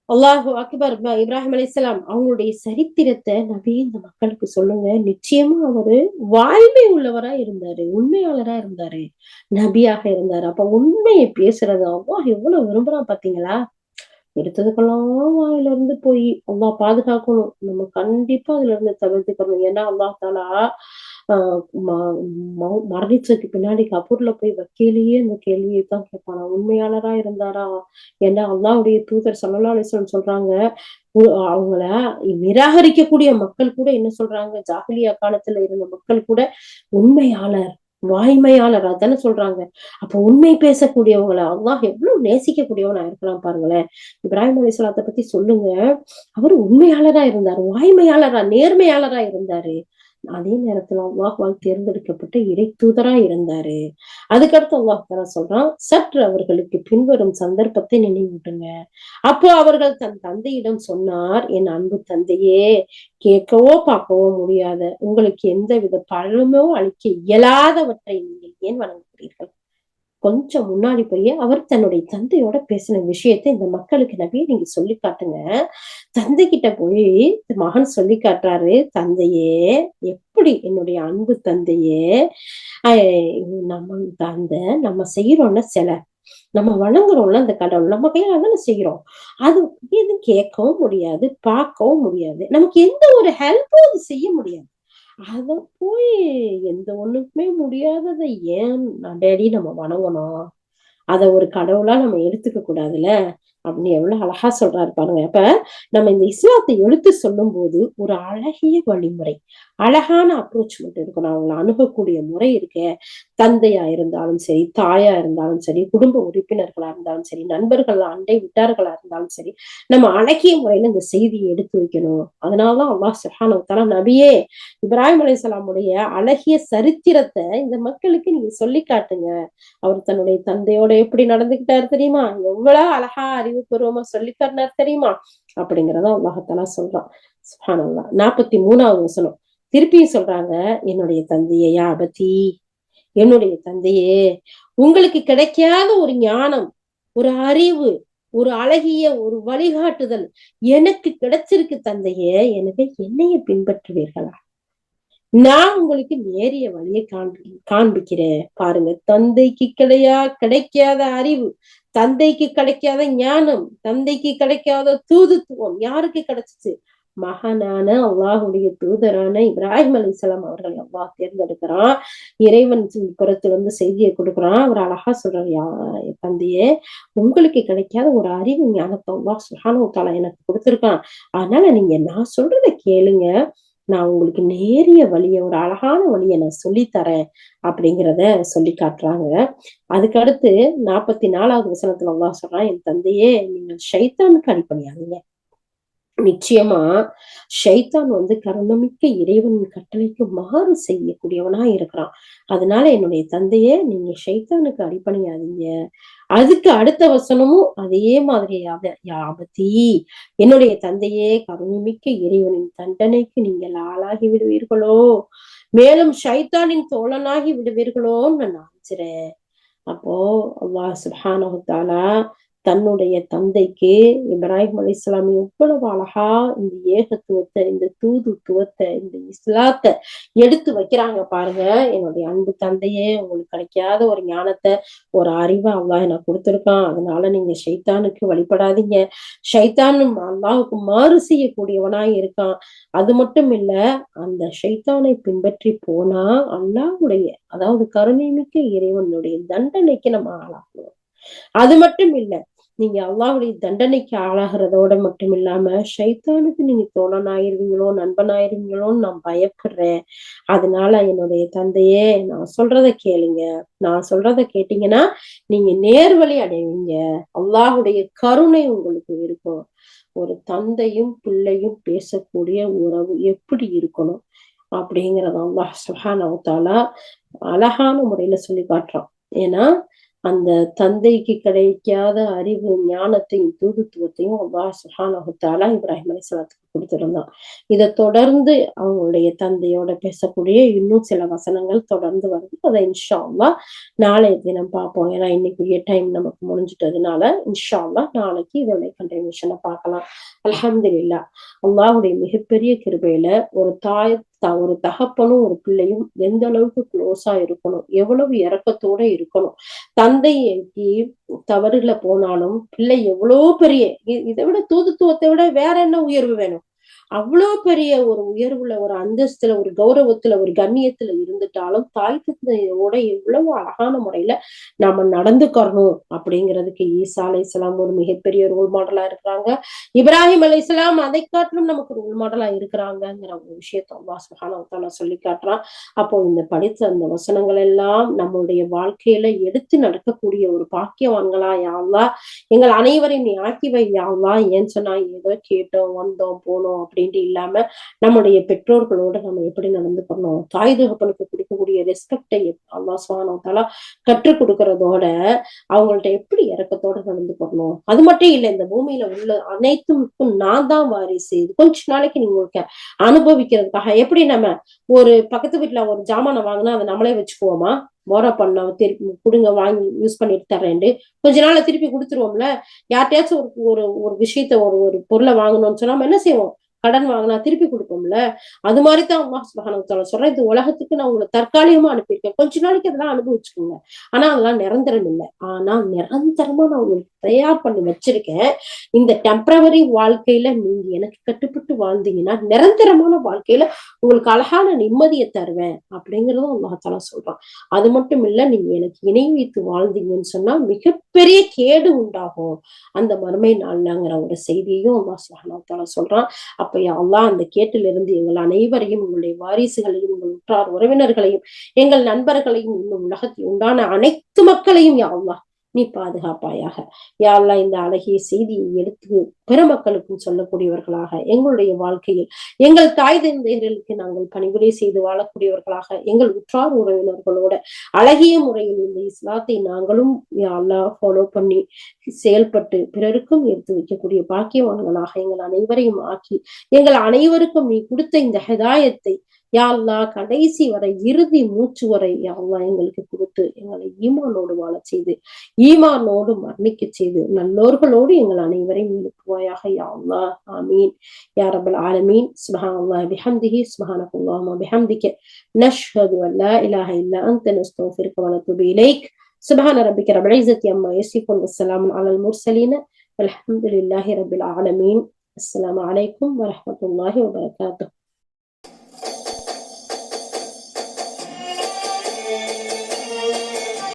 அல்லாஹு அக்பர் இப்ராஹிம் அலைஹிஸ்ஸலாம் அவங்களுடைய சரித்திரத்தை நபியே இந்த மக்களுக்கு சொல்லுங்க. நிச்சயமா அவரு வாய்மை உள்ளவரா இருந்தாரு, உண்மையாளரா இருந்தாரு, நபியாக இருந்தாரு. அப்ப உண்மையை பேசுறது அல்லாஹ் எவ்வளவு விரும்புறான் பாத்தீங்களா? எடுத்ததுக்கெல்லாம் வாயில இருந்து போய் அல்லாஹ் பாதுகாக்கணும். நம்ம கண்டிப்பா அதுல இருந்து தவிர்த்துக்கணும். ஏன்னா அல்லாஹ் தாலா மரணிச்சதுக்கு பின்னாடி கபூர்ல போய் வக்கீலையே இந்த கேள்வியை தான் கேட்பானா, உண்மையாளரா இருந்தாரா? ஏன்னா அல்லாஹ்வுடைய தூதர் ஸல்லல்லாஹு அலைஹி வஸல்லம் சொல்றாங்க, அவங்கள நிராகரிக்கக்கூடிய மக்கள் கூட என்ன சொல்றாங்க, ஜாஹிலியா காலத்துல இருந்த மக்கள் கூட உண்மையாளர் வாய்மையாளரா தானே சொல்றாங்க. அப்ப உண்மை பேசக்கூடியவங்கள அல்லாஹ் எவ்வளவு நேசிக்கக்கூடியவனா இருக்கலாம் பாருங்களேன். இப்ராஹிம் அலைஹிஸ்ஸலாத்தை பத்தி சொல்லுங்க. அவர் உண்மையாளரா இருந்தாரு, வாய்மையாளரா, நேர்மையாளரா இருந்தாரு. அதே நேரத்துல அல்லாஹ்வால் தேர்ந்தெடுக்கப்பட்ட இறை தூதரா இருந்தாரு. அதுக்கடுத்து அல்லாஹ் தஆலா சொல்றான், சற்று அவர்களுக்கு பின்வரும் சந்தர்ப்பத்தை நினைவூட்டுங்க. அப்போ அவர்கள் தன் தந்தையிடம் சொன்னார், என் அன்பு தந்தையே, கேட்கவோ பார்க்கவோ முடியாத, உங்களுக்கு எந்தவித பலனோ அளிக்க இயலாதவற்றை நீங்கள் ஏன் வணங்குகிறீர்கள்? கொஞ்சம் முன்னாடி போய் அவர் தன்னுடைய தந்தையோட பேசின விஷயத்தை இந்த மக்களுக்கு நபியே நீங்க சொல்லி காட்டுங்க. தந்தை கிட்ட போய் மகன் சொல்லி காட்டுறாரு, தந்தையே, எப்படி என்னுடைய அன்பு தந்தையே, நம்ம செய்யறோம்ல சிலை, நம்ம வணங்குறோம்ல அந்த கடவுள், நம்ம கையால தானே செய்யறோம். அது எதுவும் கேட்கவும் முடியாது, பார்க்கவும் முடியாது, நமக்கு எந்த ஒரு ஹெல்ப்பும் அது செய்ய முடியாது. அத போய் எந்த ஒண்ணுக்குமே முடியாததை ஏன் டேடி நம்ம வணங்கணும்? அத ஒரு கடவுளா நம்ம எடுத்துக்க கூடாதுல்ல அப்படின்னு எவ்வளவு அழகா சொல்றாரு பாருங்க. அப்ப நம்ம இந்த இஸ்லாத்தை எடுத்து சொல்லும் போது ஒரு அழகிய வழிமுறை, அழகான அப்ரோச்மெண்ட் இருக்கணும். அவங்களை அணுகக்கூடிய முறை இருக்க, தந்தையா இருந்தாலும் சரி, தாயா இருந்தாலும் சரி, குடும்ப உறுப்பினர்களா இருந்தாலும் சரி, நண்பர்கள், அண்டை விட்டார்களா இருந்தாலும் சரி, நம்ம அழகிய முறையில இந்த செய்தியை எடுத்து வைக்கணும். அதனாலதான் அல்லாஹ் சுப்ஹானஹு வ தஆலா நபியே இப்ராஹிம் அலைஹிஸ்ஸலாமுடைய அழகிய சரித்திரத்தை இந்த மக்களுக்கு நீங்க சொல்லி காட்டுங்க. அவர் தன்னுடைய தந்தையோட எப்படி நடந்துகிட்டாரு தெரியுமா? எவ்வளவு அழகா அறிவுபூர்வமா சொல்லி காட்டினார் தெரியுமா? அப்படிங்கிறத அல்லாஹ் தஆலா சொல்றான். சுப்ஹானல்லாஹ். 43வது வசனம் திருப்பியும் சொல்றாங்க, என்னுடைய தந்தையே, யா அபதி, என்னுடைய தந்தையே, உங்களுக்கு கிடைக்காத ஒரு ஞானம், ஒரு அறிவு, ஒரு அழகிய ஒரு வழிகாட்டுதல் எனக்கு கிடைச்சிருக்கு தந்தையே. எனவே என்னைய பின்பற்றுவீர்களா? நான் உங்களுக்கு நேரிய வழியை காண்பிக்கிறேன் பாருங்க. தந்தைக்கு கிடைக்காத அறிவு, தந்தைக்கு கிடைக்காத ஞானம், தந்தைக்கு கிடைக்காத தூதுத்துவம் யாருக்கு கிடைச்சிச்சு? மகனான அல்லாஹுடைய தூதரான இப்ராஹிம் அலைஹிஸ்ஸலாம் அவர்கள் அல்லாஹ் தேர்ந்தெடுக்கிறான். இறைவன் புறத்துல இருந்து செய்தியை கொடுக்குறான். அவர் அழகா சொல்றாரு, தந்தையே, உங்களுக்கு கிடைக்காத ஒரு அறிவு ஞானத்தை அல்லாஹ் சுப்ஹானஹு வ தஆலா எனக்கு கொடுத்திருக்கான். அதனால நீங்க நான் சொல்றதை கேளுங்க, நான் உங்களுக்கு நேரிய வழிய, ஒரு அழகான வழியை நான் சொல்லித்தரேன் அப்படிங்கிறத சொல்லி காட்டுறாங்க. அதுக்கு அடுத்து 44வது வசனத்துல அல்லாஹ் சொல்றான், என் தந்தையே, நீங்கள் ஷைத்தானுக்கு அடிப்படையாதீங்க. நிச்சயமா ஷைத்தான் கருணமிக்க இறைவனின் கட்டளைக்கு மாறு செய்யக்கூடியவனா இருக்கிறான். அதனால என்னுடைய தந்தையே, நீங்க ஷைத்தானுக்கு அடிப்படையாதீங்க. அதுக்கு அடுத்த வசனமும் அதே மாதிரி, யாபதி, என்னுடைய தந்தையே, கருணைமிக்க இறைவனின் தண்டனைக்கு நீங்கள் ஆளாகி விடுவீர்களோ, மேலும் ஷைத்தானின் தோழனாகி விடுவீர்களோன்னு நான் நினைக்கிறேன். அப்போ அல்லாஹ் சுப்ஹானஹு வ தஆலா தன்னுடைய தந்தைக்கு இப்ராஹிம் அலைஹிஸ்ஸலாம் எவ்வளவு அழகா இந்த ஏகத்துவத்தை, இந்த தூதுத்துவத்தை, இந்த இஸ்லாத்தை எடுத்து வைக்கிறாங்க பாருங்க. என்னுடைய அன்பு தந்தையே, உங்களுக்கு கிடைக்காத ஒரு ஞானத்தை, ஒரு அறிவை அல்லாஹ் எனக்கு கொடுத்திருக்கான். அதனால நீங்க ஷைத்தானுக்கு வழிபடாதீங்க. ஷைத்தானும் அல்லாஹுக்கு மாறு செய்யக்கூடியவனாய் இருக்கான். அது மட்டும் இல்ல, அந்த ஷைத்தானை பின்பற்றி போனா அல்லாஹ்வுடைய, அதாவது கருணைமிக்க இறைவனுடைய தண்டனைக்கு நம்ம ஆளாக்குவோம். அது மட்டும் இல்ல, நீங்க அல்லாஹ்வுடைய தண்டனைக்கு ஆளாகிறதோட மட்டும் இல்லாம ஷைத்தானுக்கு நீங்க தோழனாயிருவீங்களோ, நண்பனாயிருவீங்களோன்னு நான் பயப்படுறேன். அதனால என்னுடைய தந்தையே, நான் சொல்றத கேளுங்க. நான் சொல்றத கேட்டீங்கன்னா நீங்க நேர்வழி அடைவீங்க. அல்லாஹ்வுடைய கருணை உங்களுக்கு இருக்கும். ஒரு தந்தையும் பிள்ளையும் பேசக்கூடிய உறவு எப்படி இருக்கணும் அப்படிங்கறத அல்லாஹ் சுப்ஹானஹு வ தஆலா அழகான முறையில சொல்லி காட்டுறான். ஏன்னா அந்த தந்தைக்கு கிடைக்காத அறிவு, ஞானத்தையும் தூதுத்துவத்தையும் அல்லாஹ் சுப்ஹானஹு வ தஆலா இப்ராஹிம் அலைஹிஸ்ஸலாத்துக்கு கொடுத்திருந்தான். இதை தொடர்ந்து அவங்களுடைய தந்தையோட பேசக்கூடிய இன்னும் சில வசனங்கள் தொடர்ந்து வருது. அதை இன்ஷா அல்லாஹ் நாளைய தினம் பார்ப்போம். ஏன்னா இன்னைக்குரிய டைம் நமக்கு முடிஞ்சிட்டதுனால இன்ஷா அல்லாஹ் நாளைக்கு இதோட கண்டினியூஷனை பார்க்கலாம். அல்ஹம்துலில்லாஹ். அல்லாஹ்வுடைய மிகப்பெரிய கிருபையில ஒரு ஒரு தகப்பனும் ஒரு பிள்ளையும் எந்த அளவுக்கு க்ளோஸா இருக்கணும், எவ்வளவு இரக்கத்தோட இருக்கணும். தந்தைக்கு தவறுகளை போனாலும் பிள்ளை எவ்வளவு பெரிய, இதை விட தூதுத்துவத்தை விட வேற என்ன உயர்வு வேணும்? அவ்வளவு பெரிய ஒரு உயர்வுல, ஒரு அந்தஸ்துல, ஒரு கௌரவத்துல, ஒரு கண்ணியத்துல இருந்துட்டாலும் தாய் தந்தையோட எவ்வளவு அழகான முறையில நாம நடந்துக்கறணும் அப்படிங்கிறதுக்கு ஈசா அலைஹிஸ்ஸலாம் ஒரு மிகப்பெரிய ரோல் மாடலா இருக்கிறாங்க. இப்ராஹிம் அலைஹிஸ்ஸலாம் அதை காட்டிலும் நமக்கு ரோல் மாடலா இருக்கிறாங்கிற ஒரு விஷயத்த அல்லாஹ் சுப்ஹானஹு வ தஆலா சொல்லி காட்டுறான். அப்போ இந்த படித்த அந்த வசனங்கள் எல்லாம் நம்மளுடைய வாழ்க்கையில எடுத்து நடக்கக்கூடிய ஒரு பாக்கியவான்களா யா அல்லாஹ் எங்கள் அனைவரையும் நீ ஆக்கி வை யா அல்லாஹ். ஏன்னு சொன்னா ஏதோ கேட்டோம், வந்தோம், போனோம் அப்படின்ட்டு இல்லாம நம்முடைய பெற்றோர்களோட நம்ம எப்படி நடந்துக்கணும், தாய் தகப்பனுக்கு கொடுக்கக்கூடிய ரெஸ்பெக்டை அல்லாஹ் சுப்ஹானஹு வ தஆலா கற்றுக் கொடுக்கறதோட அவங்கள்ட்ட எப்படி இரக்கத்தோட நடந்துக்கணும். அது மட்டும் இல்ல, இந்த பூமியில உள்ள அனைத்துக்கும் நான் தான் வாரிசு. கொஞ்ச நாளைக்கு நீங்க உங்களுக்கு அனுபவிக்கிறதுக்காக, எப்படி நம்ம ஒரு பக்கத்து வீட்டுல ஒரு ஜாமானை வாங்கினா அதை நம்மளே வச்சுக்குவோமா? போரா பண்ண திருப்பி கொடுங்க, வாங்கி யூஸ் பண்ணிட்டு தர்றேன்ட்டு கொஞ்ச நாள்ல திருப்பி கொடுத்துருவோம்ல. யார்கிட்டயாச்சும் ஒரு ஒரு விஷயத்த, ஒரு பொருளை வாங்கணும்னு சொன்னா நம்ம என்ன செய்வோம்? கடன் வாங்கினா திருப்பி கொடுப்போம்ல. அது மாதிரிதான் அல்லாஹ் சுப்ஹானஹு வ தஆலா சொல்றேன், இந்த உலகத்துக்கு நான் உங்களை தற்காலிகமா அனுப்பியிருக்கேன், கொஞ்ச நாளைக்கு அதெல்லாம் அனுபவிச்சுக்கோங்க. ஆனா அதெல்லாம் நிரந்தரம் இல்லை. ஆனா நிரந்தரமா நான் உங்களுக்கு தயார் பண்ணி வச்சிருக்கேன். இந்த டெம்பரவரி வாழ்க்கையில நீங்க எனக்கு கட்டுப்பட்டு வாழ்ந்தீங்கன்னா நிரந்தரமான வாழ்க்கையில உங்களுக்கு அழகான நிம்மதியை தருவேன் அப்படிங்கறதும் அல்லாஹ் தஆலா சொல்றான். அது மட்டும் இல்ல, நீங்க எனக்கு இணை வைத்து வாழ்ந்தீங்கன்னு சொன்னா மிகப்பெரிய கேடு உண்டாகும் அந்த மறுமை நாள்லங்கிற ஒரு செய்தியையும் அல்லாஹ் சுப்ஹானஹு வ தஆலா சொல்றான். அப்ப யா அல்லாஹ் அந்த கேட்டிலிருந்து எங்கள் அனைவரையும், உங்களுடைய வாரிசுகளையும், உங்கள் உற்றார் உறவினர்களையும், எங்கள் நண்பர்களையும், இன்னும் உலகத்தில் உண்டான அனைத்து மக்களையும் யா அல்லாஹ் நீ பாதுகாப்பாயாக. யா அல்லாஹ் இந்த அழகிய செய்தியை எடுத்து பிற மக்களுக்கும் சொல்லக்கூடியவர்களாக, எங்களுடைய வாழ்க்கையில் எங்கள் தாய் தந்தையர்களுக்கு நாங்கள் பணிபுரை செய்து வாழக்கூடியவர்களாக, எங்கள் உற்றார் உறவினர்களோட அழகிய முறையில் இந்த இஸ்லாத்தை நாங்களும் யா அல்லாஹ் ஃபாலோ பண்ணி செயல்பட்டு பிறருக்கும் எடுத்து வைக்கக்கூடிய பாக்கியவான்களாக எங்கள் அனைவரையும் ஆக்கி, எங்கள் அனைவருக்கும் நீ கொடுத்த இந்த ஹிதாயத்தை யா அல்லாஹ் கடைசி வரை, இறுதி மூச்சு வரை யா அல்லாஹ் எங்களுக்கு கொடுத்து எங்களை ஈமானோடு வாழ செய்து, ஈமானோடு மரணிக்க செய்து, நல்லோர்களோடு எங்கள் அனைவரையும் எழுப்புவாயாக யா அல்லாஹ். ஆமீன் யா ரப்பல் ஆலமீன். சுப்ஹானல்லாஹி பிஹம்திஹி, சுப்ஹானக்கல்லாஹும்ம பிஹம்திக, நஷ்ஹது அன் லா இலாஹ இல்லா அன்த, நஸ்தக்ஃபிருக வ நத்தூபு இலைக். சுப்ஹான ரப்பிக ரப்பில் இஸ்ஸத்தி அம்மா யசிஃபூன், வஸ்ஸலாமுன் அலல் முர்ஸலீன், வல்ஹம்துலில்லாஹி ரப்பில் ஆலமீன். அஸ்ஸலாமு அலைக்கும் வ ரஹ்மத்துல்லாஹி வ பரகாத்துஹு.